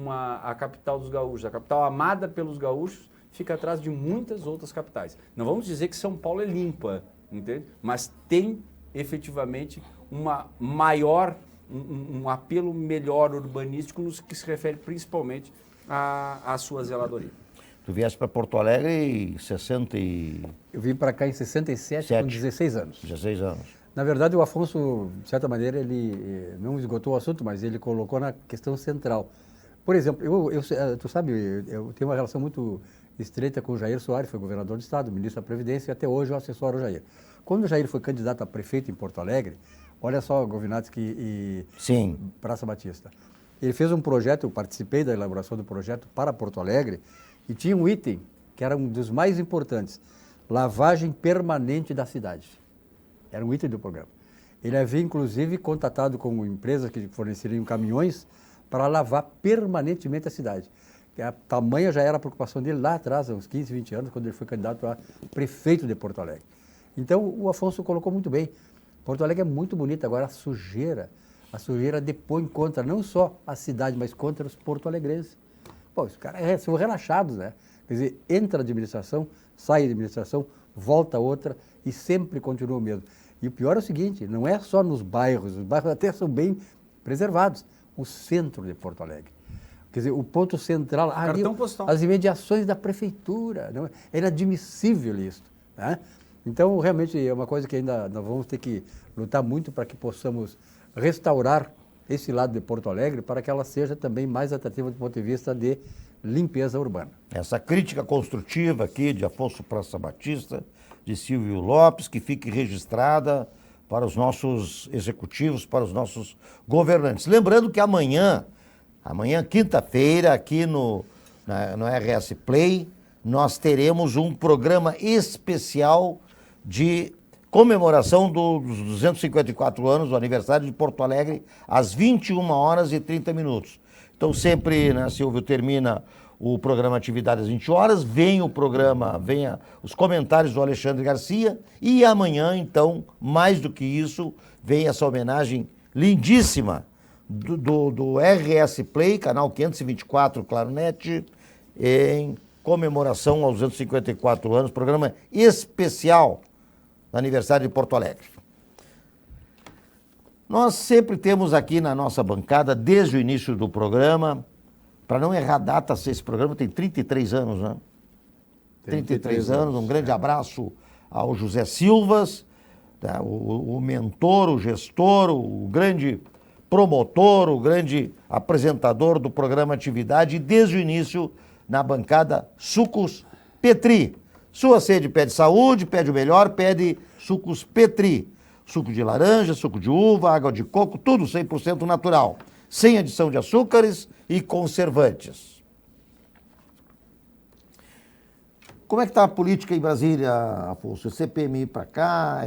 a capital dos gaúchos, a capital amada pelos gaúchos, fica atrás de muitas outras capitais. Não vamos dizer que São Paulo é limpa, entende? Mas tem efetivamente um apelo melhor urbanístico no que se refere principalmente à sua zeladoria. Tu vieste para Porto Alegre em 60 Eu vim para cá em 67, com 16 anos. 16 anos. Na verdade, o Afonso, de certa maneira, ele não esgotou o assunto, mas ele colocou na questão central. Por exemplo, tu sabe, eu tenho uma relação muito estreita com o Jair Soares, foi governador do Estado, ministro da Previdência, e até hoje eu assessoro o Jair. Quando o Jair foi candidato a prefeito em Porto Alegre, olha só, Govinatsky e Sim. Praça Batista, ele fez um projeto, eu participei da elaboração do projeto para Porto Alegre, e tinha um item que era um dos mais importantes, lavagem permanente da cidade. Era um item do programa. Ele havia, inclusive, contatado com empresas que forneceriam caminhões para lavar permanentemente a cidade. A tamanha já era a preocupação dele lá atrás, há uns 15, 20 anos, quando ele foi candidato a prefeito de Porto Alegre. Então, o Afonso colocou muito bem. Porto Alegre é muito bonita, agora a sujeira depõe contra não só a cidade, mas contra os porto-alegrenses. Pô, os caras são relaxados, né? Quer dizer, entra a administração, sai a administração, volta outra e sempre continua o mesmo. E o pior é o seguinte, não é só nos bairros, os bairros até são bem preservados, o centro de Porto Alegre. Quer dizer, o ponto central, ali, as imediações da prefeitura, não é inadmissível isso, né? Então, realmente, é uma coisa que ainda nós vamos ter que lutar muito para que possamos restaurar esse lado de Porto Alegre para que ela seja também mais atrativa do ponto de vista de limpeza urbana. Essa crítica construtiva aqui de Afonso Praça Batista, de Silvio Lopes, que fique registrada para os nossos executivos, para os nossos governantes. Lembrando que amanhã, quinta-feira, aqui no RS Play, nós teremos um programa especial de comemoração dos 254 anos do aniversário de Porto Alegre, às 21h30. Então sempre, né, Silvio, termina o programa Atividade às 20 horas, vem os comentários do Alexandre Garcia e amanhã, então, mais do que isso, vem essa homenagem lindíssima do RS Play, canal 524 Claronet, em comemoração aos 254 anos, programa especial do aniversário de Porto Alegre. Nós sempre temos aqui na nossa bancada, desde o início do programa, para não errar data, esse programa tem 33 anos, né? 33 anos, um grande abraço ao José Silvas, tá? O mentor, o gestor, o grande promotor, o grande apresentador do programa Atividade, e desde o início na bancada Sucos Petri. Sua sede pede saúde, pede o melhor, pede Sucos Petri. Suco de laranja, suco de uva, água de coco, tudo 100% natural, sem adição de açúcares e conservantes. Como é que está a política em Brasília, Afonso? CPMI para cá,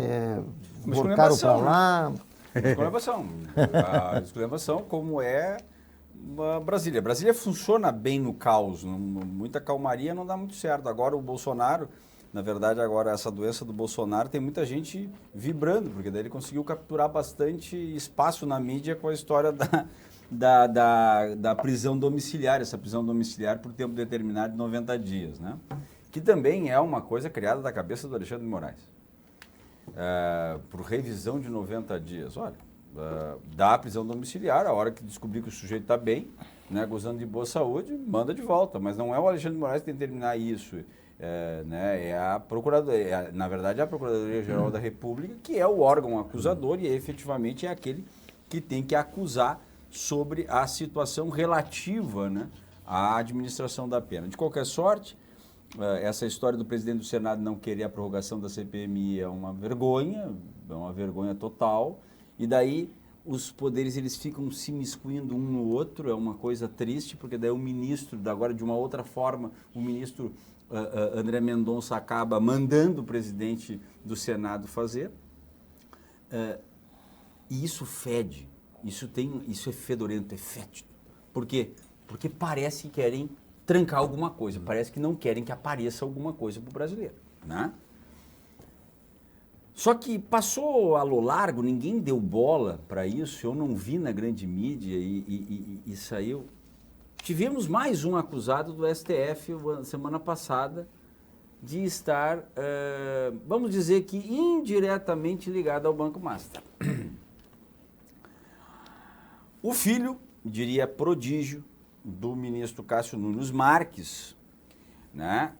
Borcaro para lá? A exclamação, como é Brasília. Brasília funciona bem no caos, muita calmaria não dá muito certo. Agora o Bolsonaro, na verdade, agora essa doença do Bolsonaro tem muita gente vibrando, porque daí ele conseguiu capturar bastante espaço na mídia com a história da prisão domiciliar, essa prisão domiciliar por tempo determinado de 90 dias, né? Que também é uma coisa criada da cabeça do Alexandre de Moraes. Por revisão de 90 dias. Olha, dá a prisão domiciliar, a hora que descobrir que o sujeito está bem, né, gozando de boa saúde, manda de volta. Mas não é o Alexandre de Moraes que tem que determinar isso. É a Procuradoria, na verdade, é a Procuradoria-Geral da República, que é o órgão acusador e efetivamente é aquele que tem que acusar sobre a situação relativa, né, à administração da pena. De qualquer sorte, essa história do presidente do Senado não querer a prorrogação da CPMI é uma vergonha total, e daí os poderes eles ficam se miscuindo um no outro, é uma coisa triste, porque daí o ministro, agora de uma outra forma, o ministro André Mendonça acaba mandando o presidente do Senado fazer, e isso fede, isso é fedorento, é fétido. Por quê? Porque parece que querem trancar alguma coisa, parece que não querem que apareça alguma coisa para o brasileiro, né? Só que passou a lo largo, ninguém deu bola para isso, eu não vi na grande mídia e saiu. Tivemos mais um acusado do STF semana passada de estar, vamos dizer que indiretamente ligado ao Banco Master. O filho, diria prodígio, do ministro Cássio Nunes Marques, né,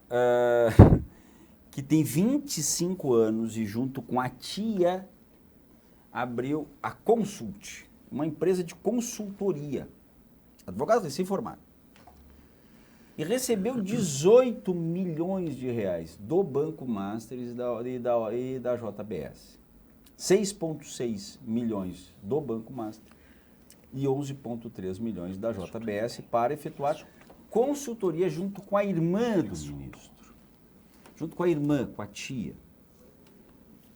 que tem 25 anos e junto com a tia abriu a Consult, uma empresa de consultoria, advogado recém-formado, e recebeu 18 milhões de reais do Banco Master e da JBS. 6,6 milhões do Banco Master e 11,3 milhões da JBS para efetuar consultoria junto com a irmã do ministro, junto com a irmã, com a tia.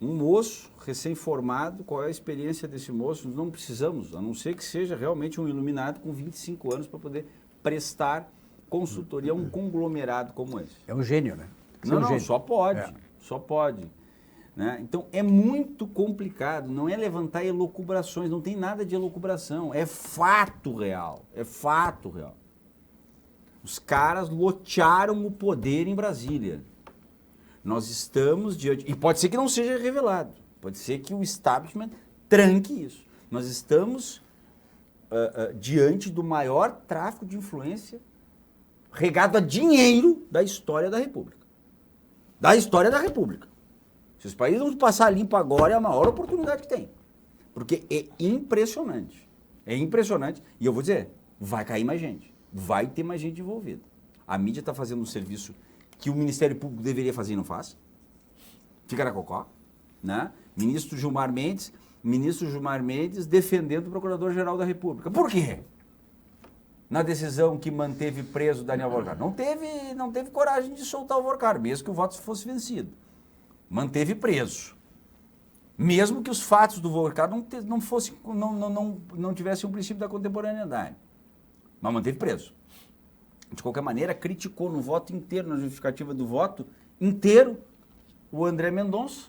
Um moço recém-formado, qual é a experiência desse moço? Não precisamos, a não ser que seja realmente um iluminado com 25 anos para poder prestar consultoria a um conglomerado como esse. É um gênio, né? Não, só pode. Né? Então, é muito complicado, não é levantar elucubrações, não tem nada de elucubração, é fato real, Os caras lotearam o poder em Brasília. Nós estamos diante, e pode ser que não seja revelado, pode ser que o establishment tranque isso. Nós estamos diante do maior tráfico de influência regado a dinheiro da história da República. Se os países vão passar limpo agora, é a maior oportunidade que tem. Porque é impressionante. É impressionante. E eu vou dizer, vai cair mais gente. Vai ter mais gente envolvida. A mídia está fazendo um serviço que o Ministério Público deveria fazer e não faz. Fica na cocó. Né? Ministro Gilmar Mendes defendendo o Procurador-Geral da República. Por quê? Na decisão que manteve preso Daniel Vorcar. Não teve coragem de soltar o Vorcar, mesmo que o voto fosse vencido. Manteve preso. Mesmo que os fatos do Vorcar não tivessem o princípio da contemporaneidade. Mas manteve preso. De qualquer maneira, criticou no voto inteiro, na justificativa do voto inteiro, o André Mendonça,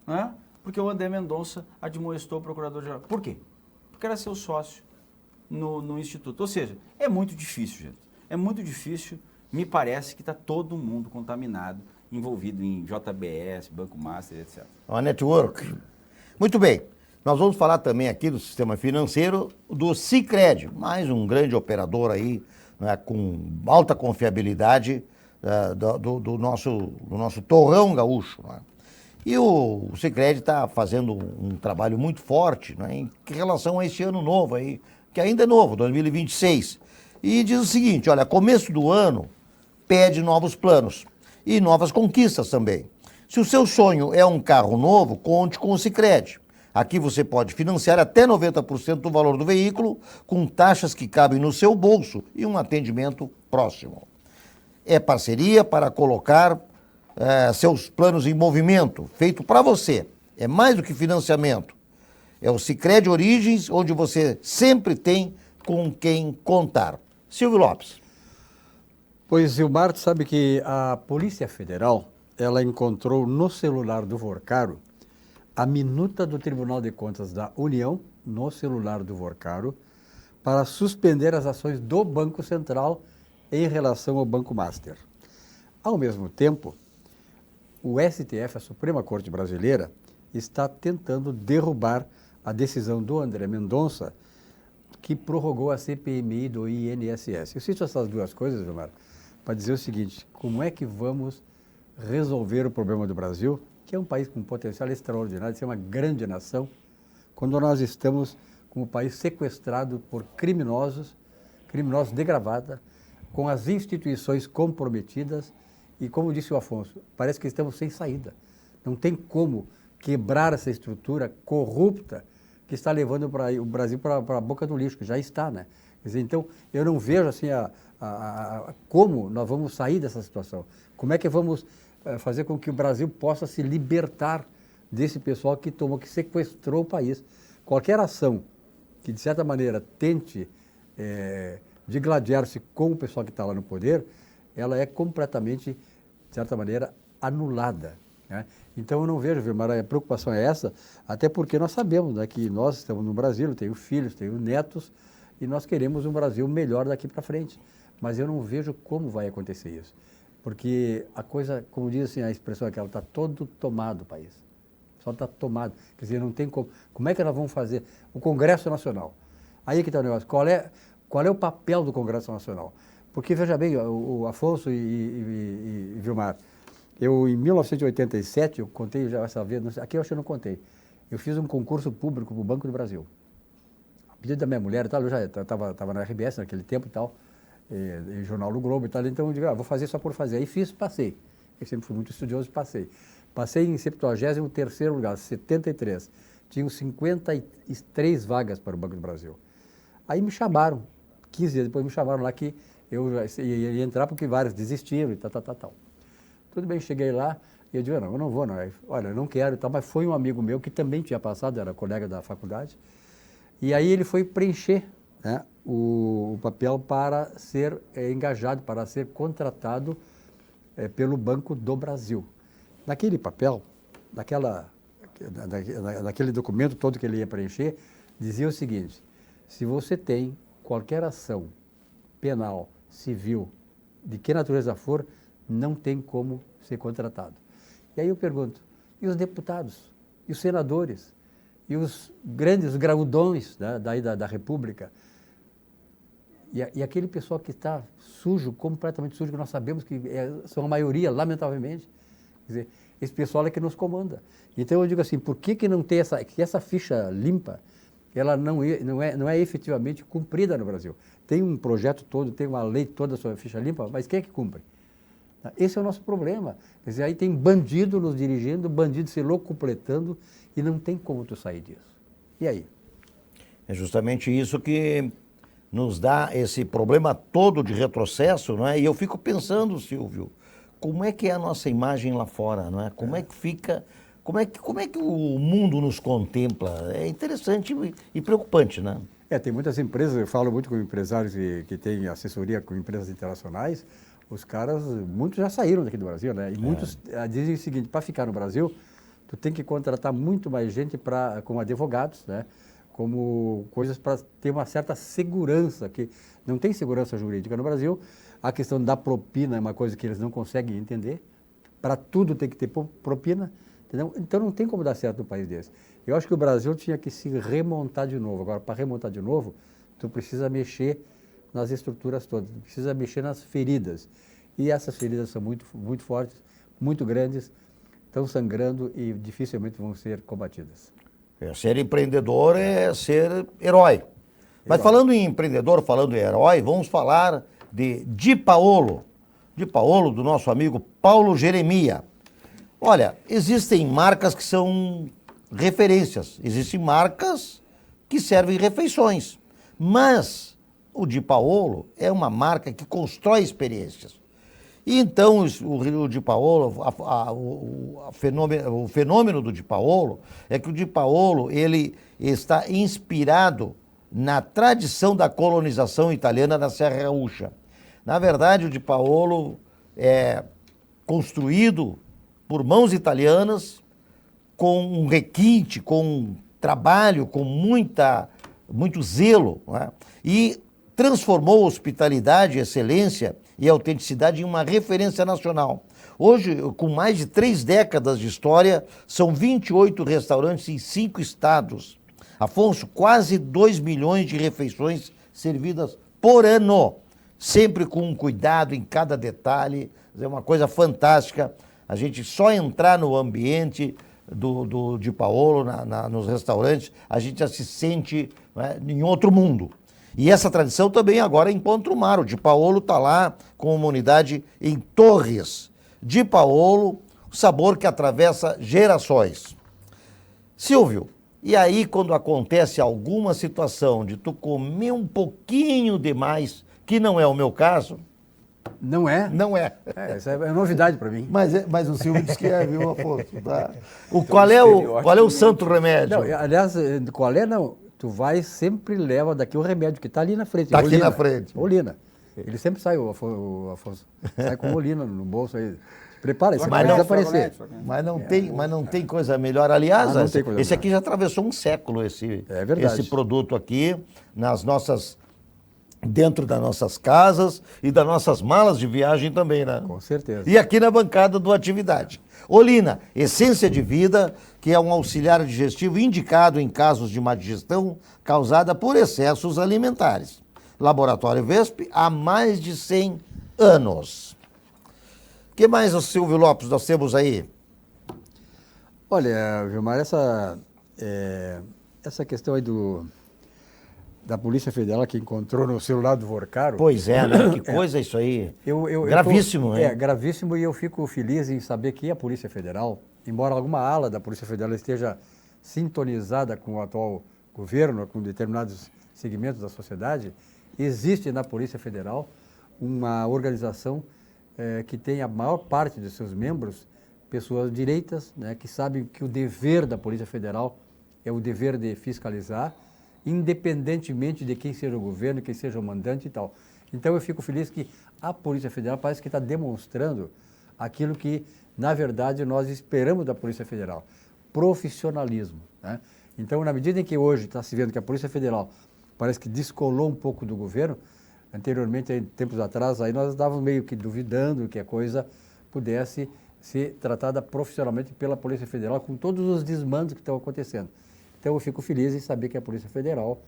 né? Porque o André Mendonça admoestou o Procurador-Geral. Por quê? Porque era seu sócio no Instituto. Ou seja, é muito difícil, gente. É muito difícil. Me parece que está todo mundo contaminado, envolvido em JBS, Banco Master, etc. Uma network. Muito bem. Nós vamos falar também aqui do sistema financeiro do Sicredi, mais um grande operador aí, né, com alta confiabilidade do nosso torrão gaúcho. Né? E o Sicredi está fazendo um trabalho muito forte, né, em relação a esse ano novo aí, que ainda é novo, 2026. E diz o seguinte, olha, começo do ano pede novos planos e novas conquistas também. Se o seu sonho é um carro novo, conte com o Sicredi. Aqui você pode financiar até 90% do valor do veículo, com taxas que cabem no seu bolso e um atendimento próximo. É parceria para colocar seus planos em movimento, feito para você. É mais do que financiamento. É o Sicredi Origens, onde você sempre tem com quem contar. Silvio Lopes. Pois, Gilmar, sabe que a Polícia Federal, ela encontrou no celular do Vorcaro a minuta do Tribunal de Contas da União, no celular do Vorcaro, para suspender as ações do Banco Central em relação ao Banco Master. Ao mesmo tempo, o STF, a Suprema Corte Brasileira, está tentando derrubar a decisão do André Mendonça, que prorrogou a CPMI do INSS. Eu cito essas duas coisas, Gilmar, para dizer o seguinte: como é que vamos resolver o problema do Brasil, que é um país com potencial extraordinário de ser uma grande nação, quando nós estamos como um país sequestrado por criminosos de gravata, com as instituições comprometidas e, como disse o Afonso, parece que estamos sem saída. Não tem como quebrar essa estrutura corrupta que está levando o Brasil para a boca do lixo, que já está, né? Quer dizer, então, eu não vejo assim como nós vamos sair dessa situação. Como é que vamos fazer com que o Brasil possa se libertar desse pessoal que sequestrou o país. Qualquer ação que, de certa maneira, tente digladiar-se com o pessoal que está lá no poder, ela é completamente, de certa maneira, anulada. Né? Então, eu não vejo, Vilmar, a preocupação é essa, até porque nós sabemos, né, que nós estamos no Brasil, eu tenho filhos, tenho netos, e nós queremos um Brasil melhor daqui para frente. Mas eu não vejo como vai acontecer isso. Porque a coisa, como diz assim, a expressão aquela, está todo tomado o país. Só está tomado. Quer dizer, não tem como. Como é que nós vamos fazer? O Congresso Nacional. Aí que está o negócio. Qual é o papel do Congresso Nacional? Porque, veja bem, o Afonso e Vilmar, eu, em 1987, eu contei já essa vez, aqui eu acho que eu não contei, eu fiz um concurso público para o Banco do Brasil. A pedido da minha mulher e tal, eu já estava na RBS naquele tempo e tal, em Jornal do Globo e tal, então eu digo, vou fazer só por fazer. Aí fiz, passei. Eu sempre fui muito estudioso, passei. Passei em 73º lugar, 73. Tinham 53 vagas para o Banco do Brasil. Aí me chamaram, 15 dias depois me chamaram lá que eu ia entrar porque vários desistiram e tal. Tudo bem, cheguei lá e eu digo, não, eu não vou não. Aí, olha, eu não quero e tal, mas foi um amigo meu que também tinha passado, era colega da faculdade, e aí ele foi preencher, né, o papel para ser engajado, para ser contratado pelo Banco do Brasil. Naquele papel, naquele documento todo que ele ia preencher, dizia o seguinte: se você tem qualquer ação penal, civil, de que natureza for, não tem como ser contratado. E aí eu pergunto, e os deputados, e os senadores, e os grandes graudões da República? E aquele pessoal que está sujo, completamente sujo, que nós sabemos que são a maioria, lamentavelmente. Quer dizer, esse pessoal é que nos comanda. Então eu digo assim, por que não tem essa ficha limpa, ela não é efetivamente cumprida no Brasil? Tem um projeto todo, tem uma lei toda sobre a ficha limpa, mas quem é que cumpre? Esse é o nosso problema. Quer dizer, aí tem bandido nos dirigindo, bandido se locupletando e não tem como tu sair disso. E aí? É justamente isso que nos dá esse problema todo de retrocesso, não é? E eu fico pensando, Silvio, como é que é a nossa imagem lá fora, não é? Como é que fica, como é que o mundo nos contempla? É interessante e preocupante, né? Tem muitas empresas, eu falo muito com empresários que têm assessoria com empresas internacionais, os caras, muitos já saíram daqui do Brasil, né? E muitos dizem o seguinte, para ficar no Brasil, tu tem que contratar muito mais gente como advogados, né? Como coisas para ter uma certa segurança, que não tem segurança jurídica no Brasil. A questão da propina é uma coisa que eles não conseguem entender. Para tudo tem que ter propina, entendeu? Então não tem como dar certo no país desse. Eu acho que o Brasil tinha que se remontar de novo. Agora, para remontar de novo, tu precisa mexer nas estruturas todas, tu precisa mexer nas feridas. E essas feridas são muito, muito fortes, muito grandes, estão sangrando e dificilmente vão ser combatidas. Ser empreendedor é ser herói. Mas falando em empreendedor, falando em herói, vamos falar de Di Paolo, do nosso amigo Paulo Jeremia. Olha, existem marcas que são referências, existem marcas que servem refeições, mas o Di Paolo é uma marca que constrói experiências. E então o Di Paolo, o fenômeno do Di Paolo é que o Di Paolo ele está inspirado na tradição da colonização italiana da Serra Gaúcha. Na verdade, o Di Paolo é construído por mãos italianas com um requinte, com um trabalho, com muito zelo, né? E transformou a hospitalidade, excelência e autenticidade em uma referência nacional. Hoje, com mais de 3 décadas de história, são 28 restaurantes em 5 estados. Afonso, quase 2 milhões de refeições servidas por ano, sempre com um cuidado em cada detalhe. É uma coisa fantástica. A gente só entrar no ambiente do Di Paolo, nos restaurantes, a gente já se sente, né, em outro mundo. E essa tradição também agora encontra o mar. O Di Paolo está lá com uma unidade em Torres. Di Paolo, o sabor que atravessa gerações. Silvio, e aí quando acontece alguma situação de tu comer um pouquinho demais, que não é o meu caso... Não é? Não é. Isso é novidade para mim. Mas o Silvio disse que é, viu, Afonso? Tá? Qual é o santo remédio? Não, aliás, qual é não? Tu vai sempre leva daqui o remédio, que está ali na frente. Está aqui na frente. Olina. Ele sempre sai, o Afonso. Sai com olina no bolso aí. Prepara, isso Mas vai desaparecer. Mas não tem coisa melhor. Aliás, não tem coisa esse aqui já atravessou um século, esse produto aqui, dentro das nossas casas e das nossas malas de viagem também, né? Com certeza. E aqui na bancada do Atividade. Olina, essência de vida, que é um auxiliar digestivo indicado em casos de má digestão causada por excessos alimentares. Laboratório Vesp há mais de 100 anos. O que mais, Silvio Lopes, nós temos aí? Olha, Vilmar, essa questão aí da Polícia Federal que encontrou no celular do Vorcaro. Pois é, né? Que coisa isso aí. Gravíssimo, né? Gravíssimo, e eu fico feliz em saber que a Polícia Federal, embora alguma ala da Polícia Federal esteja sintonizada com o atual governo, com determinados segmentos da sociedade, existe na Polícia Federal uma organização que tem a maior parte de seus membros pessoas direitas, né, que sabem que o dever da Polícia Federal é o dever de fiscalizar, independentemente de quem seja o governo, quem seja o mandante e tal. Então eu fico feliz que a Polícia Federal parece que está demonstrando aquilo que, na verdade, nós esperamos da Polícia Federal, profissionalismo, né? Então, na medida em que hoje está se vendo que a Polícia Federal parece que descolou um pouco do governo, anteriormente, tempos atrás, aí nós estávamos meio que duvidando que a coisa pudesse ser tratada profissionalmente pela Polícia Federal, com todos os desmandos que estão acontecendo. Então, eu fico feliz em saber que a Polícia Federal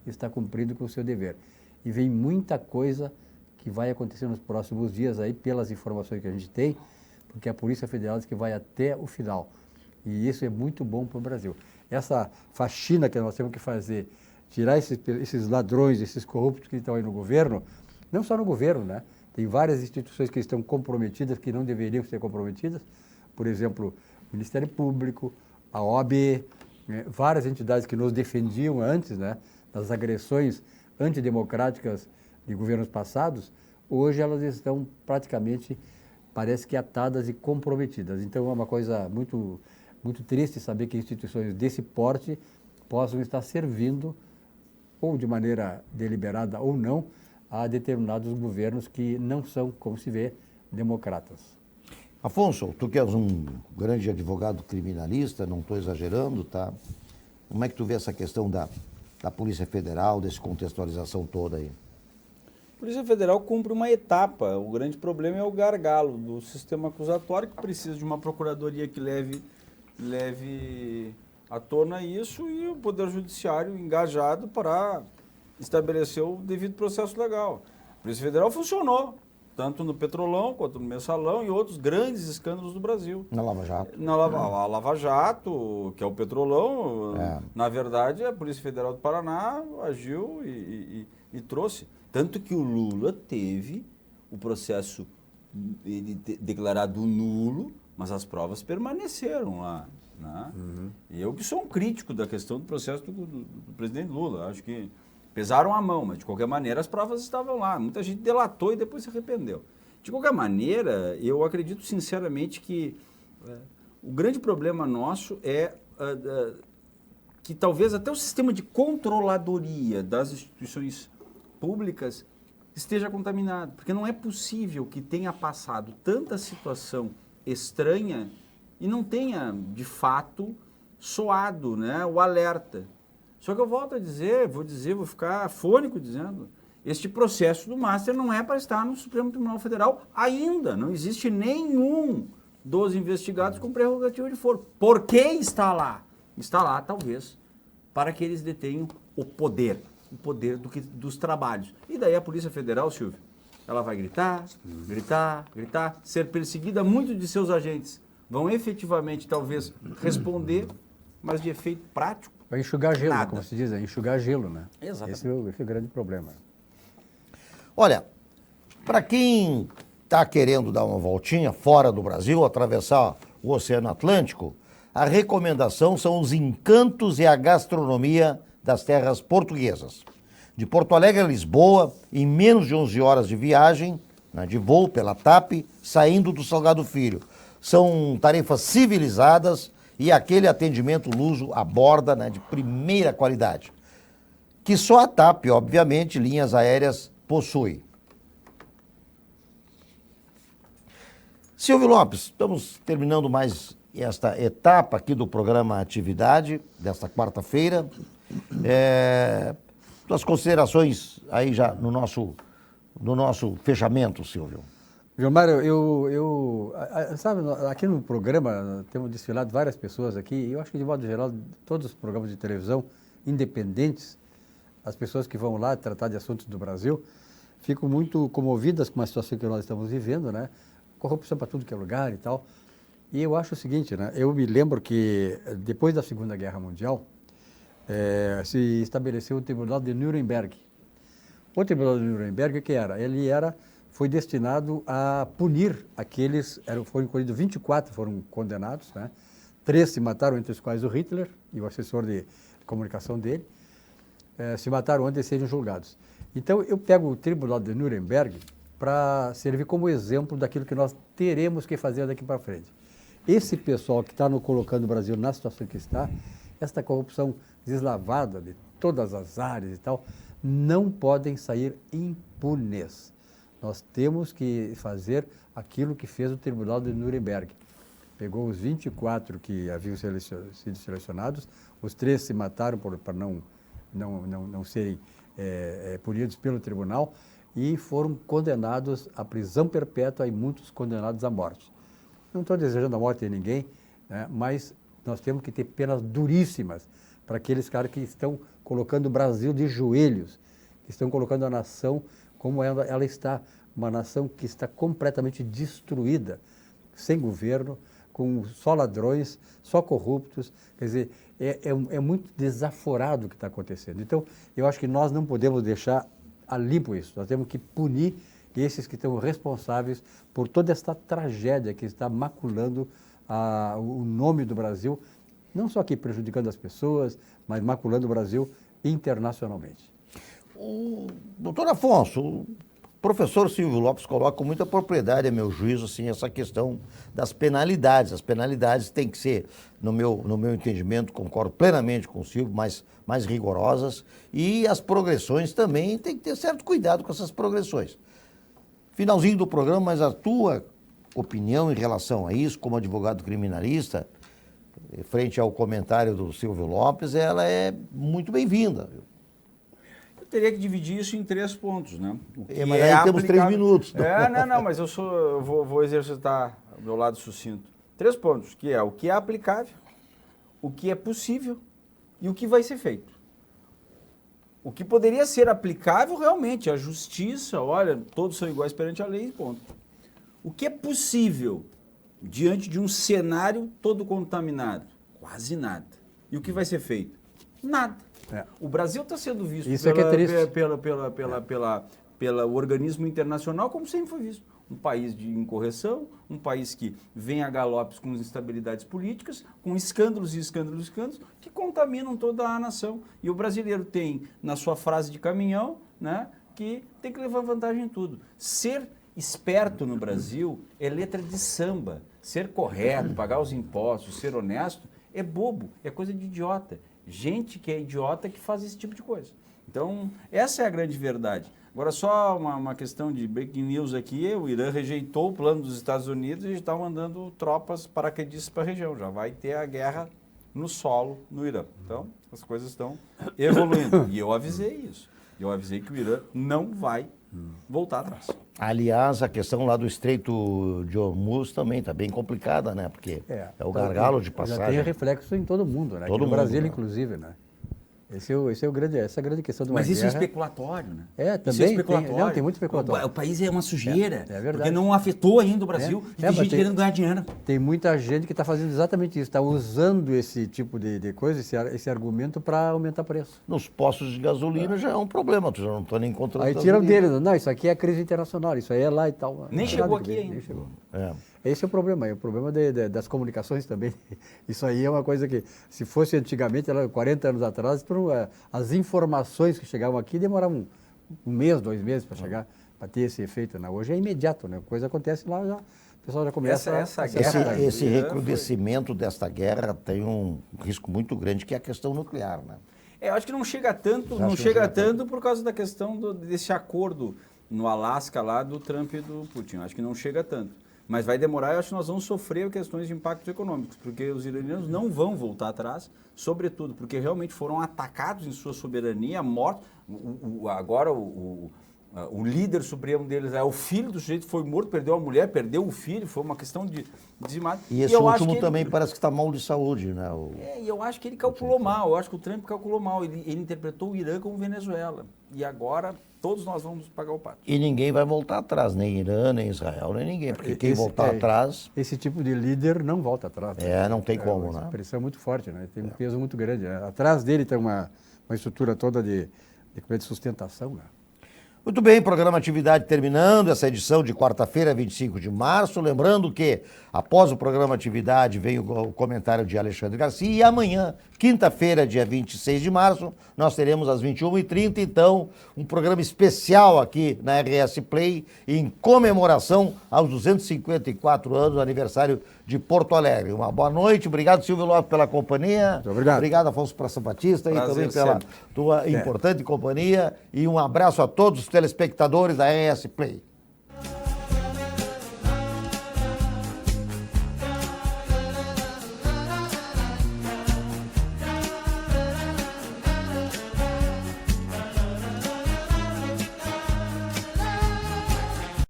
está cumprindo com o seu dever. E vem muita coisa que vai acontecer nos próximos dias aí, pelas informações que a gente tem, porque a Polícia Federal diz que vai até o final. E isso é muito bom para o Brasil. Essa faxina que nós temos que fazer, tirar esses ladrões, esses corruptos que estão aí no governo, não só no governo, né? Tem várias instituições que estão comprometidas, que não deveriam ser comprometidas, por exemplo, o Ministério Público, a OAB, né? Várias entidades que nos defendiam antes, né, das agressões antidemocráticas de governos passados, hoje elas estão praticamente, parece que atadas e comprometidas. Então é uma coisa muito, muito triste saber que instituições desse porte possam estar servindo, ou de maneira deliberada ou não, a determinados governos que não são, como se vê, democratas. Afonso, tu que és um grande advogado criminalista, não estou exagerando, tá? Como é que tu vê essa questão da Polícia Federal, dessa contextualização toda aí? A Polícia Federal cumpre uma etapa. O grande problema é o gargalo do sistema acusatório, que precisa de uma procuradoria que leve à tona isso, e o Poder Judiciário engajado para estabelecer o devido processo legal. A Polícia Federal funcionou, tanto no Petrolão quanto no Mensalão e outros grandes escândalos do Brasil. Na Lava Jato. A Lava Jato, que é o Petrolão, na verdade, a Polícia Federal do Paraná agiu e trouxe. Tanto que o Lula teve o processo declarado nulo, mas as provas permaneceram lá. Né? Eu que sou um crítico da questão do processo do presidente Lula. Acho que pesaram a mão, mas de qualquer maneira as provas estavam lá. Muita gente delatou e depois se arrependeu. De qualquer maneira, eu acredito sinceramente que o grande problema nosso é que talvez até o sistema de controladoria das instituições públicas esteja contaminado, porque não é possível que tenha passado tanta situação estranha e não tenha, de fato, soado, né, o alerta. Só que eu volto a dizer, vou ficar afônico dizendo, este processo do Master não é para estar no Supremo Tribunal Federal ainda. Não existe nenhum dos investigados com prerrogativa de foro. Por que está lá? Está lá, talvez, para que eles detenham o poder dos trabalhos. E daí a Polícia Federal, Silvio, ela vai gritar, ser perseguida, muitos de seus agentes vão efetivamente, talvez, responder, mas de efeito prático, Vai enxugar gelo, nada. como se diz, enxugar gelo, né? Exatamente. Esse é o grande problema. Olha, para quem está querendo dar uma voltinha fora do Brasil, atravessar o Oceano Atlântico, a recomendação são os encantos e a gastronomia das terras portuguesas. De Porto Alegre a Lisboa, em menos de 11 horas de viagem, né, de voo pela TAP, saindo do Salgado Filho. São tarifas civilizadas e aquele atendimento luso à borda, né, de primeira qualidade, que só a TAP, obviamente, linhas aéreas, possui. Silvio Lopes, estamos terminando mais esta etapa aqui do programa Atividade, desta quarta-feira. Suas considerações aí já no nosso fechamento, Silvio. Vilmar, sabe, aqui no programa temos desfilado várias pessoas aqui, e eu acho que de modo geral, todos os programas de televisão independentes, as pessoas que vão lá tratar de assuntos do Brasil, ficam muito comovidas com a situação que nós estamos vivendo, né? Corrupção para tudo que é lugar e tal. E eu acho o seguinte, né? Eu me lembro que depois da Segunda Guerra Mundial, se estabeleceu o Tribunal de Nuremberg. O Tribunal de Nuremberg, o que era? Foi destinado a punir aqueles, foram escolhidos 24, foram condenados, né? 3 se mataram, entre os quais o Hitler e o assessor de comunicação dele, se mataram antes de serem julgados. Então, eu pego o Tribunal de Nuremberg para servir como exemplo daquilo que nós teremos que fazer daqui para frente. Esse pessoal que está colocando o Brasil na situação que está, esta corrupção deslavada de todas as áreas e tal, não podem sair impunes. Nós temos que fazer aquilo que fez o Tribunal de Nuremberg. Pegou os 24 que haviam sido selecionados, os 3 se mataram para não serem punidos pelo tribunal e foram condenados à prisão perpétua e muitos condenados à morte. Não estou desejando a morte de ninguém, né, mas nós temos que ter penas duríssimas para aqueles caras que estão colocando o Brasil de joelhos, que estão colocando a nação como ela está, uma nação que está completamente destruída sem governo, com só ladrões, só corruptos. Quer dizer, é muito desaforado o que está acontecendo. Então, eu acho que nós não podemos deixar a limpo isso. Nós temos que punir esses que estão responsáveis por toda esta tragédia que está maculando o nome do Brasil, não só aqui prejudicando as pessoas, mas maculando o Brasil internacionalmente. Doutor Afonso, o professor Silvio Lopes coloca com muita propriedade, a meu juízo, assim, essa questão das penalidades. As penalidades têm que ser, no meu entendimento, concordo plenamente com o Silvio, mais rigorosas, e as progressões também tem que ter certo cuidado com essas progressões. Finalzinho do programa, mas a tua opinião em relação a isso, como advogado criminalista, frente ao comentário do Silvio Lopes, ela é muito bem-vinda. Eu teria que dividir isso em 3 pontos, né? Mas aí temos 3 minutos. Não, mas eu vou exercitar o meu lado sucinto. 3 pontos, que é o que é aplicável, o que é possível e o que vai ser feito. O que poderia ser aplicável realmente, a justiça, olha, todos são iguais perante a lei, ponto. O que é possível diante de um cenário todo contaminado? Quase nada. E o que vai ser feito? Nada. O Brasil está sendo visto pelo organismo internacional como sempre foi visto. Um país de incorreção, um país que vem a galopes com instabilidades políticas, com escândalos e escândalos e escândalos, que contaminam toda a nação. E o brasileiro tem, na sua frase de caminhão, né, que tem que levar vantagem em tudo. Ser esperto no Brasil é letra de samba. Ser correto, pagar os impostos, ser honesto, é bobo, é coisa de idiota. Gente que é idiota que faz esse tipo de coisa. Então, essa é a grande verdade. Agora, só uma questão de breaking news aqui, o Irã rejeitou o plano dos Estados Unidos e está mandando tropas paraquedistas para a região. Já vai ter a guerra no solo no Irã. Então, as coisas estão evoluindo. E eu avisei isso. Eu avisei que o Irã não vai voltar atrás. Aliás, a questão lá do Estreito de Hormuz também está bem complicada, né? Porque é o gargalo de passagem. Já tem reflexo em todo mundo, né? Todo Aqui no mundo, Brasil, né? Inclusive, né? Essa é a grande questão de uma Mas isso guerra. é especulatório, né? Também Isso é especulatório. tem muito especulatório. O país é uma sujeira. É verdade. Porque não afetou ainda o Brasil e tem gente querendo ganhar dinheiro. Tem muita gente que está fazendo exatamente isso, está usando esse tipo de coisa, esse argumento para aumentar o preço. Nos postos de gasolina já é um problema, tu já não está nem encontrando Aí tiram gasolina. dele, não, isso aqui é crise internacional, isso aí é lá e tal. Nem Não tem chegou nada que aqui ver, ainda. nem chegou. É. Esse é o problema das comunicações também. Isso aí é uma coisa que, se fosse antigamente, 40 anos atrás, as informações que chegavam aqui demoravam um mês, 2 meses para chegar, para ter esse efeito. Né? Hoje é imediato, né? A coisa acontece lá, já, o pessoal já começa Essa guerra, Esse recrudescimento desta guerra tem um risco muito grande, que é a questão nuclear, né? Eu acho que não chega tanto, por causa da questão desse acordo no Alasca lá do Trump e do Putin. Acho que não chega tanto. Mas vai demorar, eu acho que nós vamos sofrer questões de impactos econômicos, porque os iranianos não vão voltar atrás, sobretudo porque realmente foram atacados em sua soberania, mortos. Agora o líder supremo deles é o filho do sujeito, foi morto, perdeu a mulher, perdeu o filho, foi uma questão de dizimado. E esse último também parece que está mal de saúde, né? E eu acho que ele calculou mal, eu acho que o Trump calculou mal, ele interpretou o Irã como Venezuela. E agora todos nós vamos pagar o pato. E ninguém vai voltar atrás, nem Irã, nem Israel, nem ninguém, porque quem voltar atrás... Esse tipo de líder não volta atrás. Né? Não tem como, né? A pressão é muito forte, né? Tem um peso muito grande. Né? Atrás dele tem uma estrutura toda de sustentação, né? Muito bem, programa Atividade terminando, essa edição de quarta-feira, 25 de março. Lembrando que, após o programa Atividade, vem o comentário de Alexandre Garcia. E amanhã, quinta-feira, dia 26 de março, nós teremos às 21h30, então, um programa especial aqui na RS Play, em comemoração aos 254 anos do aniversário de Porto Alegre. Uma boa noite, obrigado, Silvio Lopes, pela companhia. Muito obrigado. Obrigado, Afonso Praça Batista, e também pela sempre. tua importante companhia. E um abraço a todos os telespectadores da RS Play.